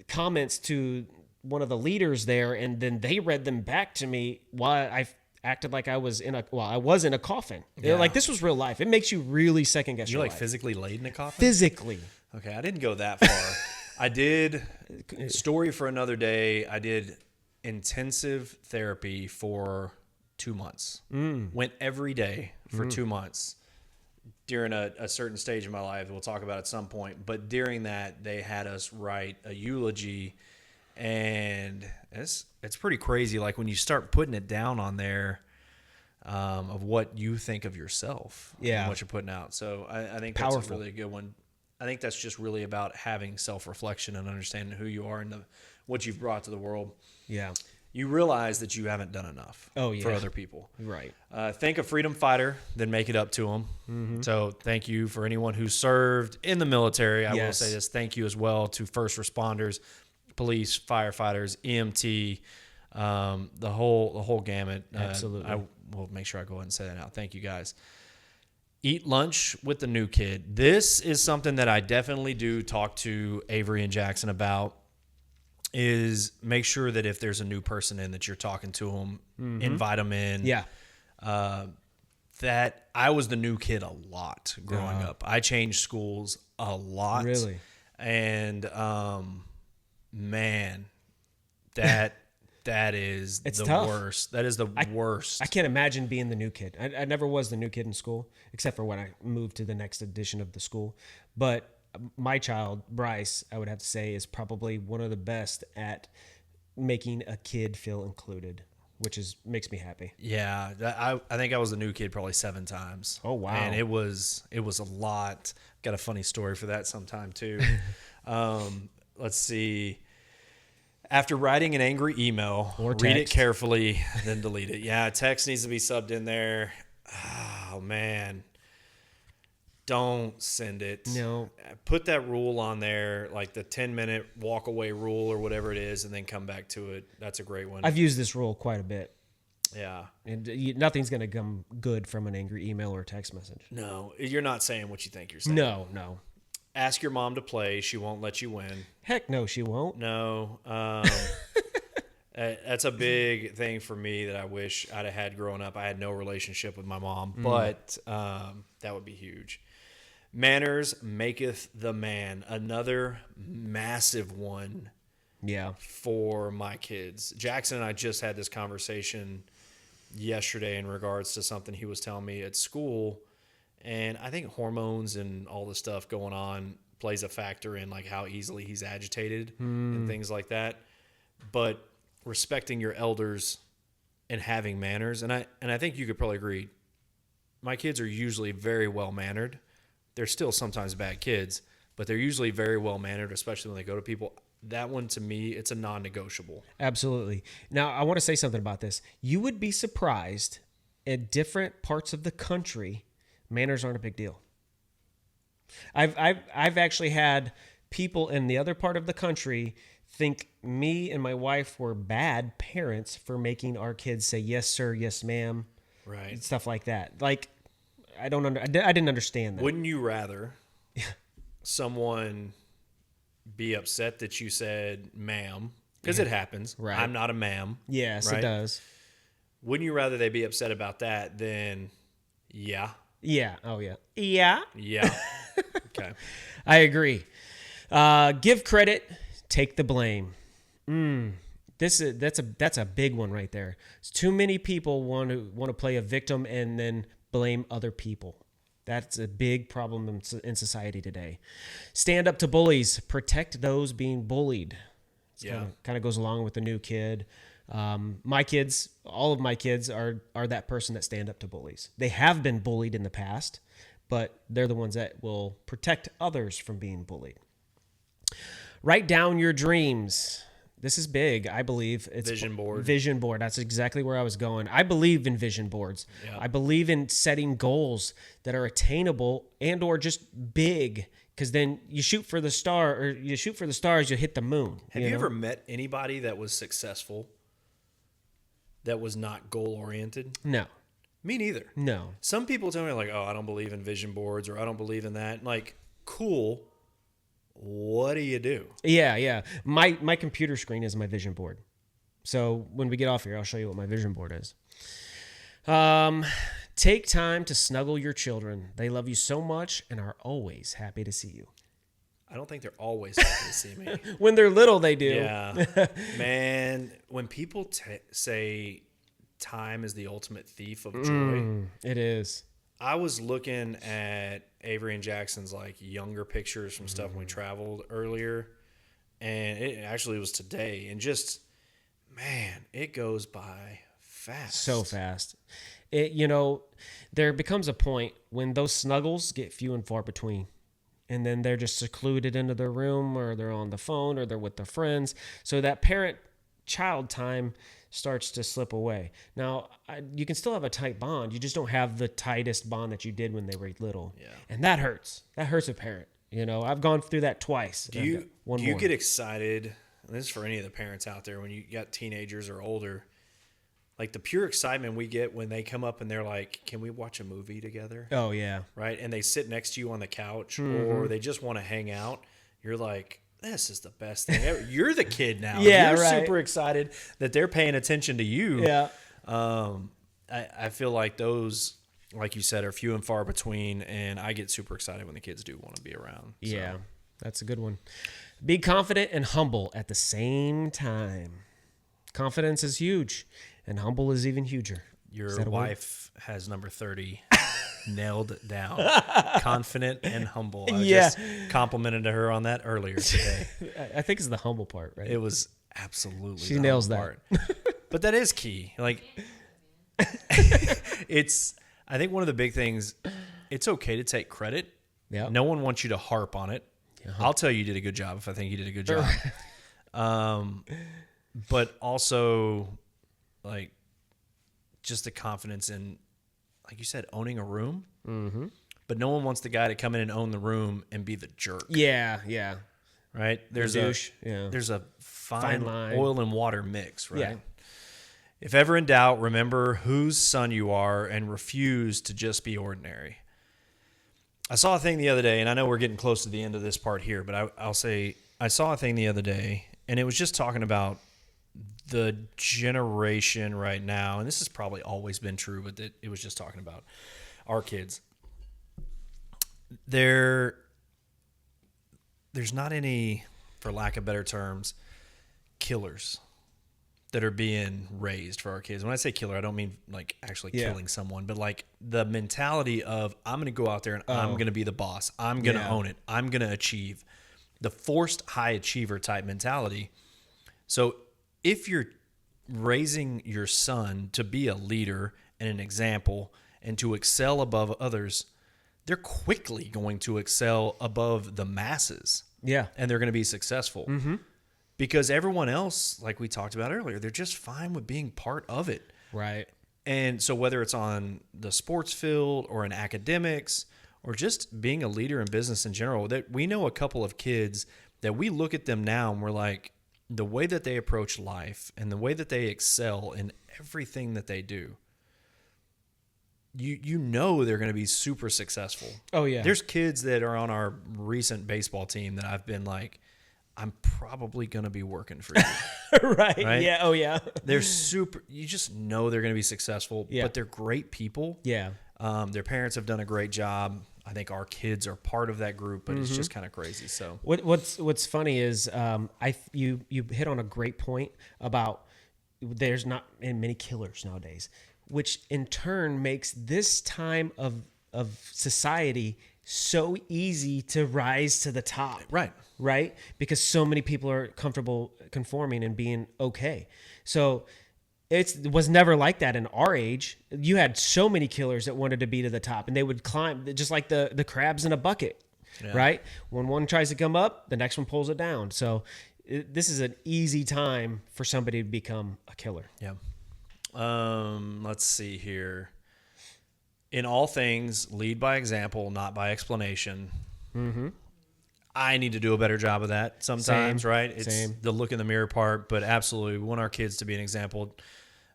comments to one of the leaders there, and then they read them back to me while I acted like I was in a coffin. They're like, this was real life. It makes you really second guess your life. Physically laid in a coffin? Physically. Okay, I didn't go that far. I did, story for another day, I did intensive therapy for 2 months. Went every day for 2 months during a certain stage of my life that we'll talk about at some point. But during that, they had us write a eulogy, and it's pretty crazy. Like when you start putting it down on there of what you think of yourself and what you're putting out. So I think that's a really good one. I think that's just really about having self-reflection and understanding who you are and what you've brought to the world. Yeah. You realize that you haven't done enough for other people. Right. Think a freedom fighter, then make it up to them. Mm-hmm. So thank you for anyone who served in the military. I will say this. Thank you as well to first responders, police, firefighters, EMT, the whole gamut. Absolutely. I will make sure I go ahead and say that now. Thank you guys. Eat lunch with the new kid. This is something that I definitely do talk to Avery and Jackson about, is make sure that if there's a new person in that you're talking to them, invite them in. Yeah. That I was the new kid a lot growing up. I changed schools a lot. Really? And man, that is tough. worst. That is the worst. I can't imagine being the new kid. I never was the new kid in school, except for when I moved to the next edition of the school. But my child, Bryce, I would have to say, is probably one of the best at making a kid feel included, which makes me happy. Yeah, I think I was the new kid probably 7 times. Oh, wow. And it was a lot. Got a funny story for that sometime too. Let's see. After writing an angry email, read it carefully, then delete it. Yeah, text needs to be subbed in there. Oh, man. don't send it. No. Put that rule on there, like the 10-minute walk away rule or whatever it is, and then come back to it. That's a great one. I've used this rule quite a bit. Yeah. And nothing's going to come good from an angry email or text message. No, you're not saying what you think you're saying. No. Ask your mom to play. She won't let you win. Heck no, she won't. No. That's a big thing for me that I wish I'd have had growing up. I had no relationship with my mom, but that would be huge. Manners maketh the man. Another massive one Yeah. for my kids. Jackson and I just had this conversation yesterday in regards to something he was telling me at school. And I think hormones and all the stuff going on plays a factor in like how easily he's agitated and things like that. But respecting your elders and having manners, and I think you could probably agree, my kids are usually very well mannered. They're still sometimes bad kids, but they're usually very well mannered, especially when they go to people. That one, to me, it's a non-negotiable. Absolutely. Now, I want to say something about this. You would be surprised at different parts of the country, manners aren't a big deal. I've actually had people in the other part of the country think me and my wife were bad parents for making our kids say yes sir, yes ma'am, Right. stuff like that. Like I didn't understand that. Wouldn't you rather someone be upset that you said ma'am? Because it happens. Right. I'm not a ma'am. Yes, right? it does. Wouldn't you rather they be upset about that than yeah? Yeah. Oh yeah. Yeah. Yeah. Okay. I agree. Give credit, take the blame. That's a big one right there. Too many people want to play a victim and then blame other people. That's a big problem in society today. Stand up to bullies. Protect those being bullied. Kind of goes along with the new kid. My kids, all of my kids are that person that stand up to bullies. They have been bullied in the past, but they're the ones that will protect others from being bullied. Write down your dreams. This is big, I believe. It's Vision board. Vision board. That's exactly where I was going. I believe in vision boards. Yeah. I believe in setting goals that are attainable and or just big, because then you shoot for the star, or you shoot for the stars, you hit the moon. Have you ever met anybody that was successful that was not goal-oriented? No. Me neither. No. Some people tell me like, oh, I don't believe in vision boards or I don't believe in that. Like, cool. What do you do? Yeah. My computer screen is my vision board. So when we get off here, I'll show you what my vision board is. Take time to snuggle your children. They love you so much and are always happy to see you. I don't think they're always happy to see me. When they're little, they do. Yeah. Man, when people say time is the ultimate thief of joy, It is. I was looking at Avery and Jackson's like younger pictures from stuff when we traveled earlier, and it actually was today, and just, man, it goes by fast. So fast. There becomes a point when those snuggles get few and far between. And then they're just secluded into their room, or they're on the phone, or they're with their friends. So that parent-child time starts to slip away. Now, you can still have a tight bond. You just don't have the tightest bond that you did when they were little. Yeah. And that hurts. That hurts a parent. I've gone through that twice. Do you get excited, and this is for any of the parents out there, when you got teenagers or older, like the pure excitement we get when they come up and they're like, can we watch a movie together? Oh, yeah. Right? And they sit next to you on the couch, or they just want to hang out. You're like, this is the best thing ever. You're the kid now. Yeah, You're right. super excited that they're paying attention to you. Yeah. I feel like those, like you said, are few and far between, and I get super excited when the kids do want to be around. So. Yeah, that's a good one. Be confident and humble at the same time. Confidence is huge, and humble is even huger. Your wife has number 30 nailed down. Confident and humble. I just complimented her on that earlier today. I think it's the humble part, right? It was absolutely She the nails humble that. part. But that is key. Like, I think one of the big things, it's okay to take credit. Yeah. No one wants you to harp on it. I'll tell you did a good job if I think you did a good job. But also, like, just the confidence in, like you said, owning a room. Mm-hmm. but no one wants the guy to come in and own the room and be the jerk. Yeah, yeah. Right? There's douche, yeah. there's a fine line. oil and water mix, right? Yeah. If ever in doubt, remember whose son you are and refuse to just be ordinary. I saw a thing the other day, and I know we're getting close to the end of this part here, but I'll say I saw a thing the other day, and it was just talking about the generation right now, and this has probably always been true, but it was just talking about our kids. There's not any, for lack of better terms, killers that are being raised for our kids. When I say killer, I don't mean like actually killing someone, but like the mentality of I'm going to go out there and I'm going to be the boss. I'm going to own it. I'm going to achieve. The forced high achiever type mentality. So if you're raising your son to be a leader and an example and to excel above others, they're quickly going to excel above the masses. Yeah. And they're going to be successful. Mm-hmm. Because everyone else, like we talked about earlier, they're just fine with being part of it. Right. And so whether it's on the sports field or in academics or just being a leader in business in general, that we know a couple of kids that we look at them now and we're like, the way that they approach life and the way that they excel in everything that they do, you know they're going to be super successful. Oh, yeah. There's kids that are on our recent baseball team that I've been like, I'm probably going to be working for you. right. Yeah. Oh, yeah. They're super, you just know they're going to be successful, but they're great people. Yeah. Their parents have done a great job. I think our kids are part of that group, but it's just kind of crazy. So what's funny is you hit on a great point about there's not many killers nowadays, which in turn makes this time of society so easy to rise to the top. Right? Because so many people are comfortable conforming and being okay. So it was never like that in our age. You had so many killers that wanted to be to the top, and they would climb just like the crabs in a bucket, right? When one tries to come up, the next one pulls it down. So this is an easy time for somebody to become a killer. Yeah. Let's see here. In all things, lead by example, not by explanation. Mm-hmm. I need to do a better job of that sometimes, right? It's the look in the mirror part, but absolutely, we want our kids to be an example.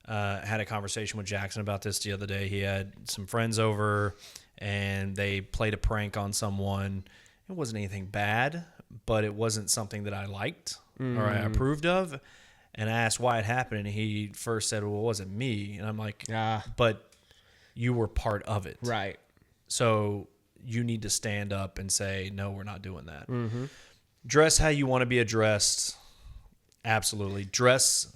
Had a conversation with Jackson about this the other day. He had some friends over, and they played a prank on someone. It wasn't anything bad, but it wasn't something that I liked or I approved of. And I asked why it happened, and he first said, well, it wasn't me. And I'm like, but you were part of it. Right. So you need to stand up and say, no, we're not doing that. Mm-hmm. Dress how you want to be addressed. Absolutely. Dress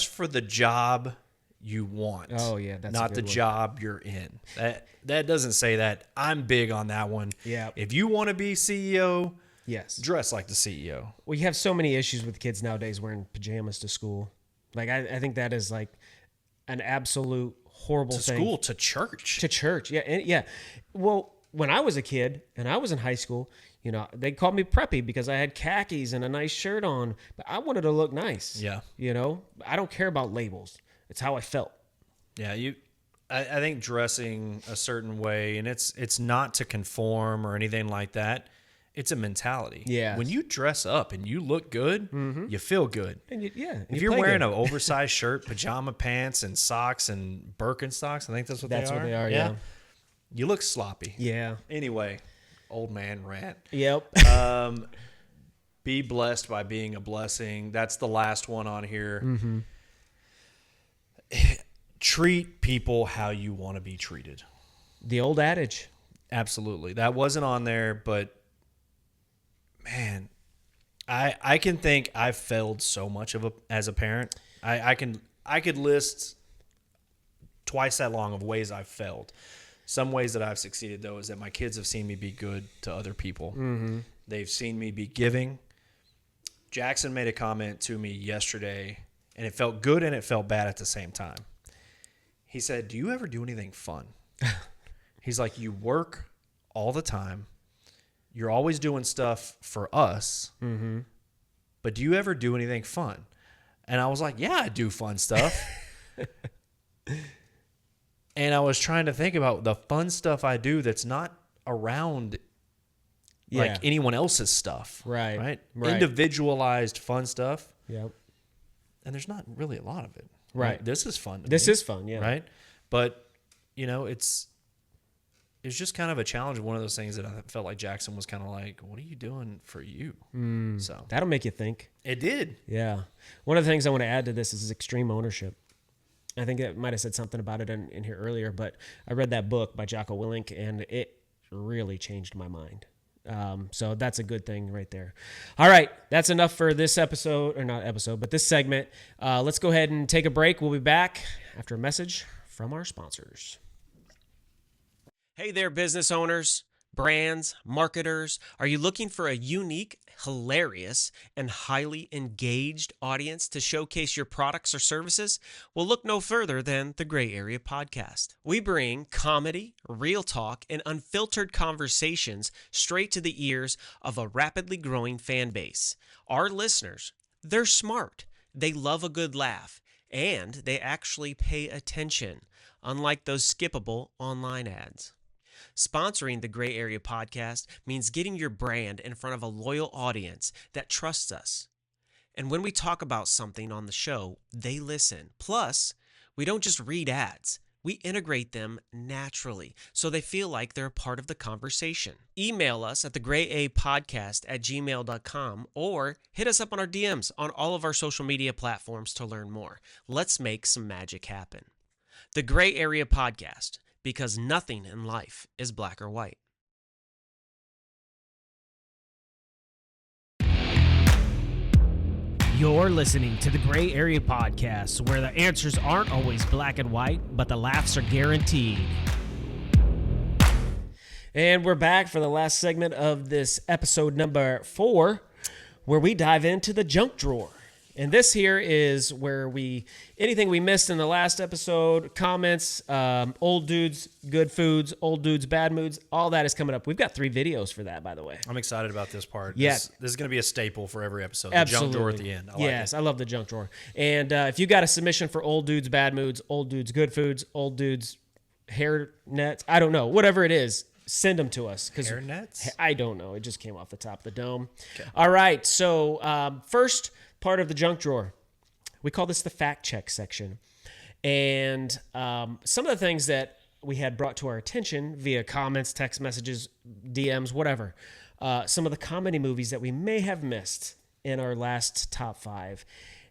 for the job you want. Oh, yeah. That's not the job you're in. That doesn't say that. I'm big on that one. Yeah. If you want to be CEO, yes, dress like the CEO. Well, you have so many issues with kids nowadays wearing pajamas to school. Like, I think that is like an absolute horrible thing. To school, to church. To church, yeah. And yeah. Well, when I was a kid and I was in high school, you know, they called me preppy because I had khakis and a nice shirt on, but I wanted to look nice. Yeah. You know, I don't care about labels. It's how I felt. Yeah. I think dressing a certain way, and it's not to conform or anything like that. It's a mentality. Yeah. When you dress up and you look good, you feel good. And if you're wearing an oversized shirt, pajama pants, and socks and Birkenstocks, I think that's what they are. That's what they are, yeah. You look sloppy. Yeah. Anyway, old man rant. Yep. Be blessed by being a blessing. That's the last one on here. Mm-hmm. Treat people how you want to be treated. The old adage. Absolutely. That wasn't on there, but man, I can think I've failed so much as a parent. I could list twice that long of ways I've failed. Some ways that I've succeeded, though, is that my kids have seen me be good to other people. Mm-hmm. They've seen me be giving. Jackson made a comment to me yesterday, and it felt good and it felt bad at the same time. He said, do you ever do anything fun? He's like, you work all the time. You're always doing stuff for us. Mm-hmm. But do you ever do anything fun? And I was like, yeah, I do fun stuff. And I was trying to think about the fun stuff I do that's not around like anyone else's stuff. Right. Individualized fun stuff. Yep. And there's not really a lot of it. Right. This is fun. This is fun, yeah. Right. But, it's just kind of a challenge. One of those things that I felt like Jackson was kind of like, what are you doing for you? So That'll make you think. it did. Yeah. One of the things I want to add to this is extreme ownership. I think I might have said something about it in here earlier, but I read that book by Jocko Willink, and it really changed my mind. So that's a good thing right there. All right, that's enough for this episode, or not episode, but this segment. Let's go ahead and take a break. We'll be back after a message from our sponsors. Hey there, business owners, brands, marketers. Are you looking for a unique, hilarious, and highly engaged audience to showcase your products or services? Well, look no further than the Gray Area Podcast. We bring comedy, real talk, and unfiltered conversations straight to the ears of a rapidly growing fan base. Our listeners, they're smart, they love a good laugh, and they actually pay attention, unlike those skippable online ads. Sponsoring the Gray Area Podcast means getting your brand in front of a loyal audience that trusts us. And when we talk about something on the show, they listen. Plus, we don't just read ads. We integrate them naturally so they feel like they're a part of the conversation. Email us at thegrayapodcast@gmail.com or hit us up on our DMs on all of our social media platforms to learn more. Let's make some magic happen. The Gray Area Podcast, because nothing in life is black or white. You're listening to the Gray Area Podcast, where the answers aren't always black and white, but the laughs are guaranteed. And we're back for the last segment of this episode number 4, where we dive into the junk drawer. And this here is where anything we missed in the last episode, comments, old dudes, good foods, old dudes, bad moods, all that is coming up. We've got 3 videos for that, by the way. I'm excited about this part. Yeah. This is going to be a staple for every episode. Absolutely. The junk drawer at the end. Yes, I love the junk drawer. And if you got a submission for old dudes, bad moods, old dudes, good foods, old dudes, hair nets, I don't know, whatever it is, send them to us. Hair nets? I don't know. It just came off the top of the dome. Okay. All right. So first part of the junk drawer, we call this the fact check section. And some of the things that we had brought to our attention via comments, text messages, DMs, whatever. Some of the comedy movies that we may have missed in our last top 5.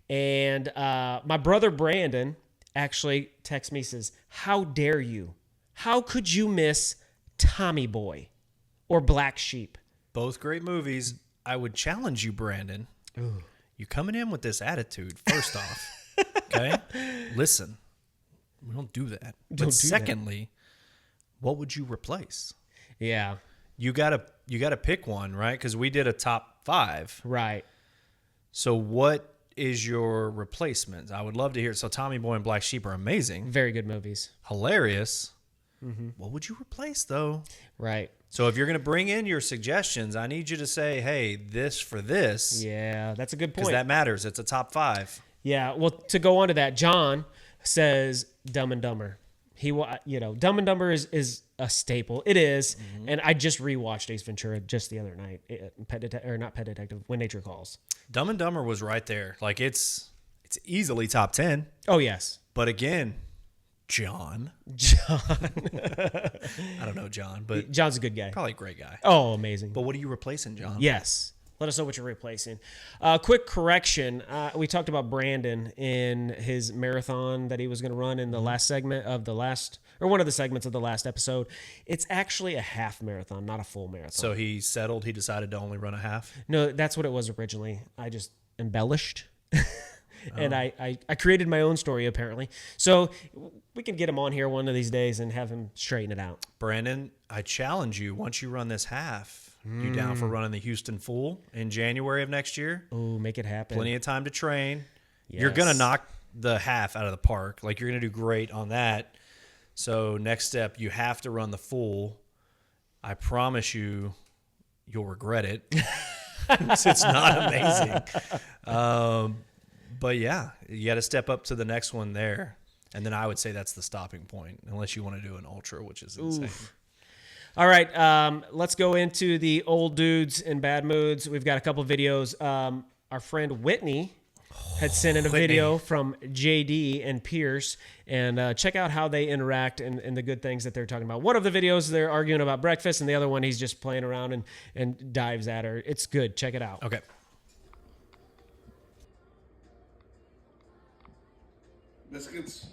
And my brother Brandon actually texts me, says, "How dare you? How could you miss Tommy Boy or Black Sheep?" Both great movies. I would challenge you, Brandon. Ooh. You coming in with this attitude, first off. Okay? Listen, we don't do that. But secondly, what would you replace? Yeah. You gotta pick one, right? Because we did a top 5. Right. So what is your replacement? I would love to hear it. So Tommy Boy and Black Sheep are amazing. Very good movies. Hilarious. What would you replace, though? Right. So if you're going to bring in your suggestions, I need you to say, hey, this for this. Yeah, that's a good point. Because that matters. It's a top 5. Yeah, well, to go on to that, John says Dumb and Dumber. Dumb and Dumber is a staple. It is. And I just rewatched Ace Ventura just the other night. Not Pet Detective, When Nature Calls. Dumb and Dumber was right there. Like, it's easily top 10. Oh, yes. But again, John. I don't know John, but John's a good guy. probably a great guy. Oh, amazing. But what are you replacing, John? Yes. Let us know what you're replacing. Quick correction. We talked about Brandon in his marathon that he was going to run in the last segment of one of the segments of the last episode. It's actually a half marathon, not a full marathon. So he settled. He decided to only run a half? No, that's what it was originally. I just embellished. And I created my own story, apparently. So we can get him on here one of these days and have him straighten it out. Brandon, I challenge you, once you run this half, you down for running the Houston Full in January of next year? Oh, make it happen. Plenty of time to train. Yes. You're going to knock the half out of the park. Like, you're going to do great on that. So next step, you have to run the full. I promise you, you'll regret it. It's not amazing. But yeah, you got to step up to the next one there. And then I would say that's the stopping point, unless you want to do an ultra, which is insane. All right, let's go into the old dudes in bad moods. We've got a couple videos. Our friend Whitney had sent in a video from JD and Pierce, and check out how they interact and the good things that they're talking about. One of the videos, they're arguing about breakfast, and the other one, he's just playing around and dives at her. It's good. Check it out. Okay. Biscuits.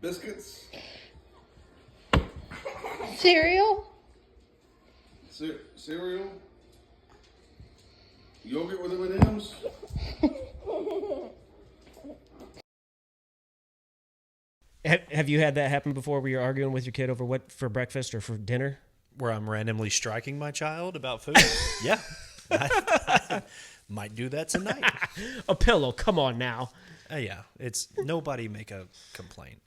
Biscuits. Cereal? Cereal. Yogurt with M&M's. Have you had that happen before where you're arguing with your kid over what for breakfast or for dinner? Where I'm randomly striking my child about food? Yeah. I might do that tonight. A pillow. Come on now. Yeah. It's nobody make a complaint.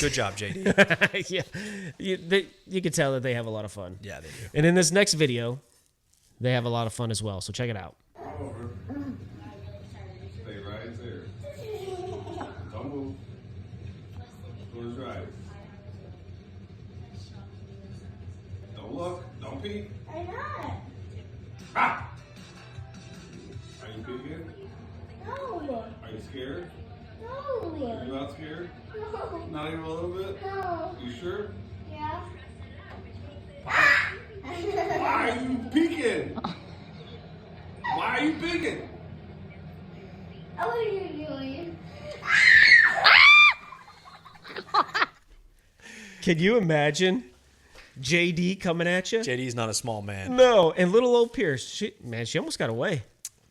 Good job, JD. Yeah. You can tell that they have a lot of fun. Yeah, they do. And in this next video, they have a lot of fun as well. So check it out. Over. Stay right there. Don't move. Close your eyes. Don't look. Don't peek. I'm not. Ah! Are you peeking? No. Are you scared? No. Are you not scared? No. Not even a little bit? No. You sure? Yeah. Why are you peeking? Why are you peeking? What are you doing? Can you imagine JD coming at you? JD's not a small man. No, and little old Pierce, she almost got away.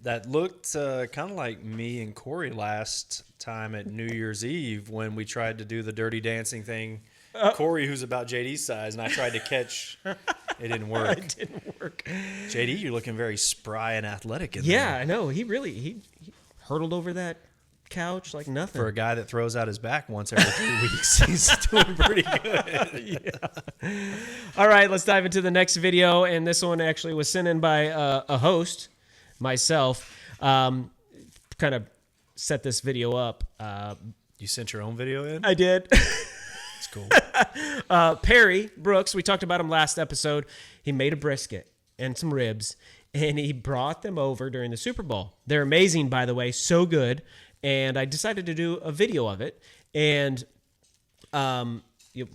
That looked kind of like me and Corey last time at New Year's Eve when we tried to do the dirty dancing thing. Corey, who's about JD's size, and I tried to catch. It didn't work. It didn't work. JD, you're looking very spry and athletic in Yeah, there. I know. He hurtled over that couch like nothing. For a guy that throws out his back once every 3 weeks, he's doing pretty good. All right, let's dive into the next video. And this one actually was sent in by a host, myself. Kind of set this video up. You sent your own video in? I did. It's cool. Perry Brooks, we talked about him last episode. He made a brisket and some ribs, and he brought them over during the Super Bowl. They're amazing, by the way, so good. And I decided to do a video of it. And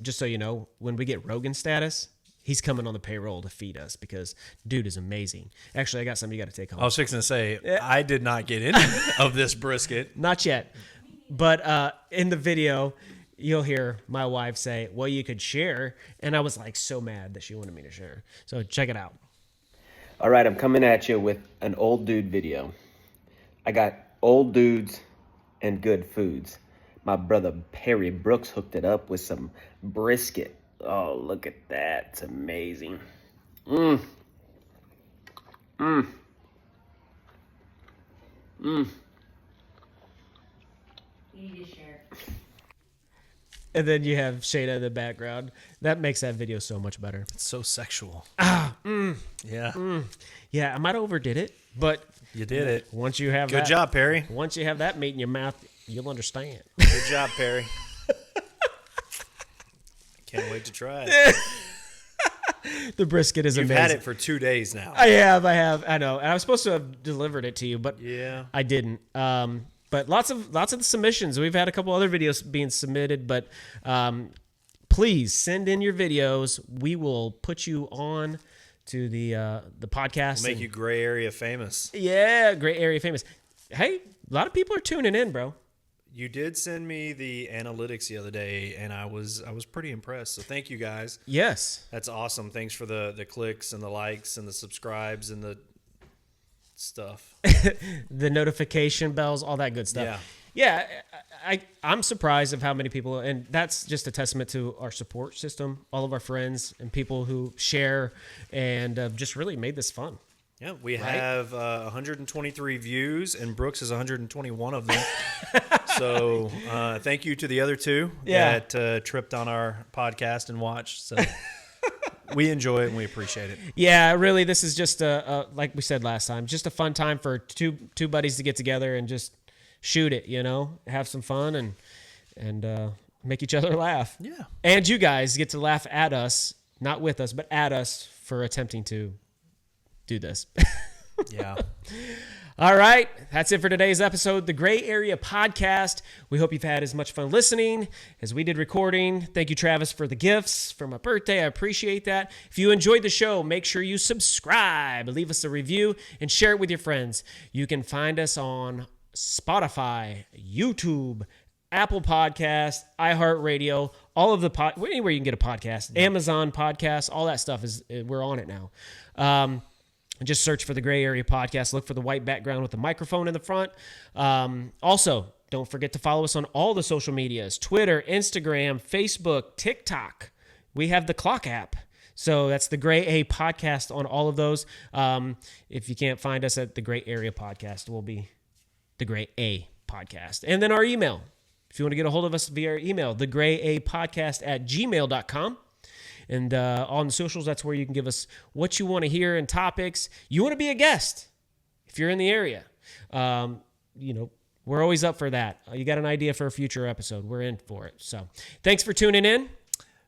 just so you know, when we get Rogan status, he's coming on the payroll to feed us because dude is amazing. Actually, I got something you got to take home. I was fixing to say, I did not get any of this brisket. Not yet. But in the video, you'll hear my wife say, well, you could share. And I was like so mad that she wanted me to share. So check it out. All right, I'm coming at you with an old dude video. I got old dudes and good foods. My brother Perry Brooks hooked it up with some brisket. Oh, look at that. It's amazing. You need to share. And then you have Shayna in the background. That makes that video so much better. It's so sexual. Yeah. Yeah, I might have overdid it, but You did it. once you have Good job, Perry. Once you have that meat in your mouth, you'll understand. Good job, Perry. Can't wait to try it. The brisket is You've amazing. had it for 2 days now. I have. I know. And I was supposed to have delivered it to you, but Yeah. I didn't. But lots of the submissions. We've had a couple other videos being submitted, but please send in your videos. We will put you on to the podcast. Make you gray area famous. Yeah, great area famous. Hey, a lot of people are tuning in, bro. You did send me the analytics the other day, and I was pretty impressed. So thank you guys. Yes. That's awesome. Thanks for the clicks and the likes and the subscribes and the stuff. The notification bells, all that good stuff. Yeah, I'm surprised of how many people, and that's just a testament to our support system, all of our friends and people who share and just really made this fun. Yeah, we have 123 views, and Brooks is 121 of them. So thank you to the other two that tripped on our podcast and watched. So we enjoy it and we appreciate it. Yeah, really, this is just like we said last time, just a fun time for two buddies to get together and just shoot it, have some fun and make each other laugh. Yeah. And you guys get to laugh at us, not with us, but at us for attempting to do this. Yeah. All right. That's it for today's episode, the Gray Area Podcast. We hope you've had as much fun listening as we did recording. Thank you, Travis, for the gifts for my birthday. I appreciate that. If you enjoyed the show, make sure you subscribe, leave us a review, and share it with your friends. You can find us on Spotify, YouTube, Apple Podcast, iHeartRadio, all of the anywhere you can get a podcast, Amazon Podcast, all that stuff we're on it now. Just search for the Gray Area Podcast. Look for the white background with the microphone in the front. Also, don't forget to follow us on all the social medias, Twitter, Instagram, Facebook, TikTok. We have the Clock app. So that's the Gray A Podcast on all of those. If you can't find us at the Gray Area Podcast, we'll be the Gray A Podcast. And then our email. If you want to get a hold of us via our email, thegrayapodcast@gmail.com. And on the socials, that's where you can give us what you want to hear and topics. You want to be a guest if you're in the area. We're always up for that. You got an idea for a future episode, we're in for it. So thanks for tuning in.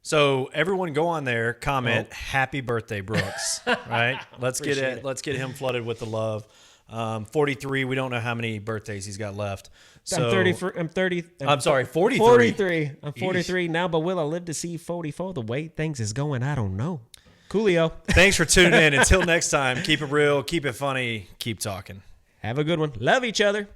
So everyone go on there, comment, happy birthday, Brooks. Right? Let's get it. Let's get him flooded with the love. 43. We don't know how many birthdays he's got left. So I'm 30. I'm sorry, 43. 43. I'm 43 now, but will I live to see 44? The way things is going, I don't know. Coolio. Thanks for tuning in. Until next time, keep it real, keep it funny, keep talking. Have a good one. Love each other.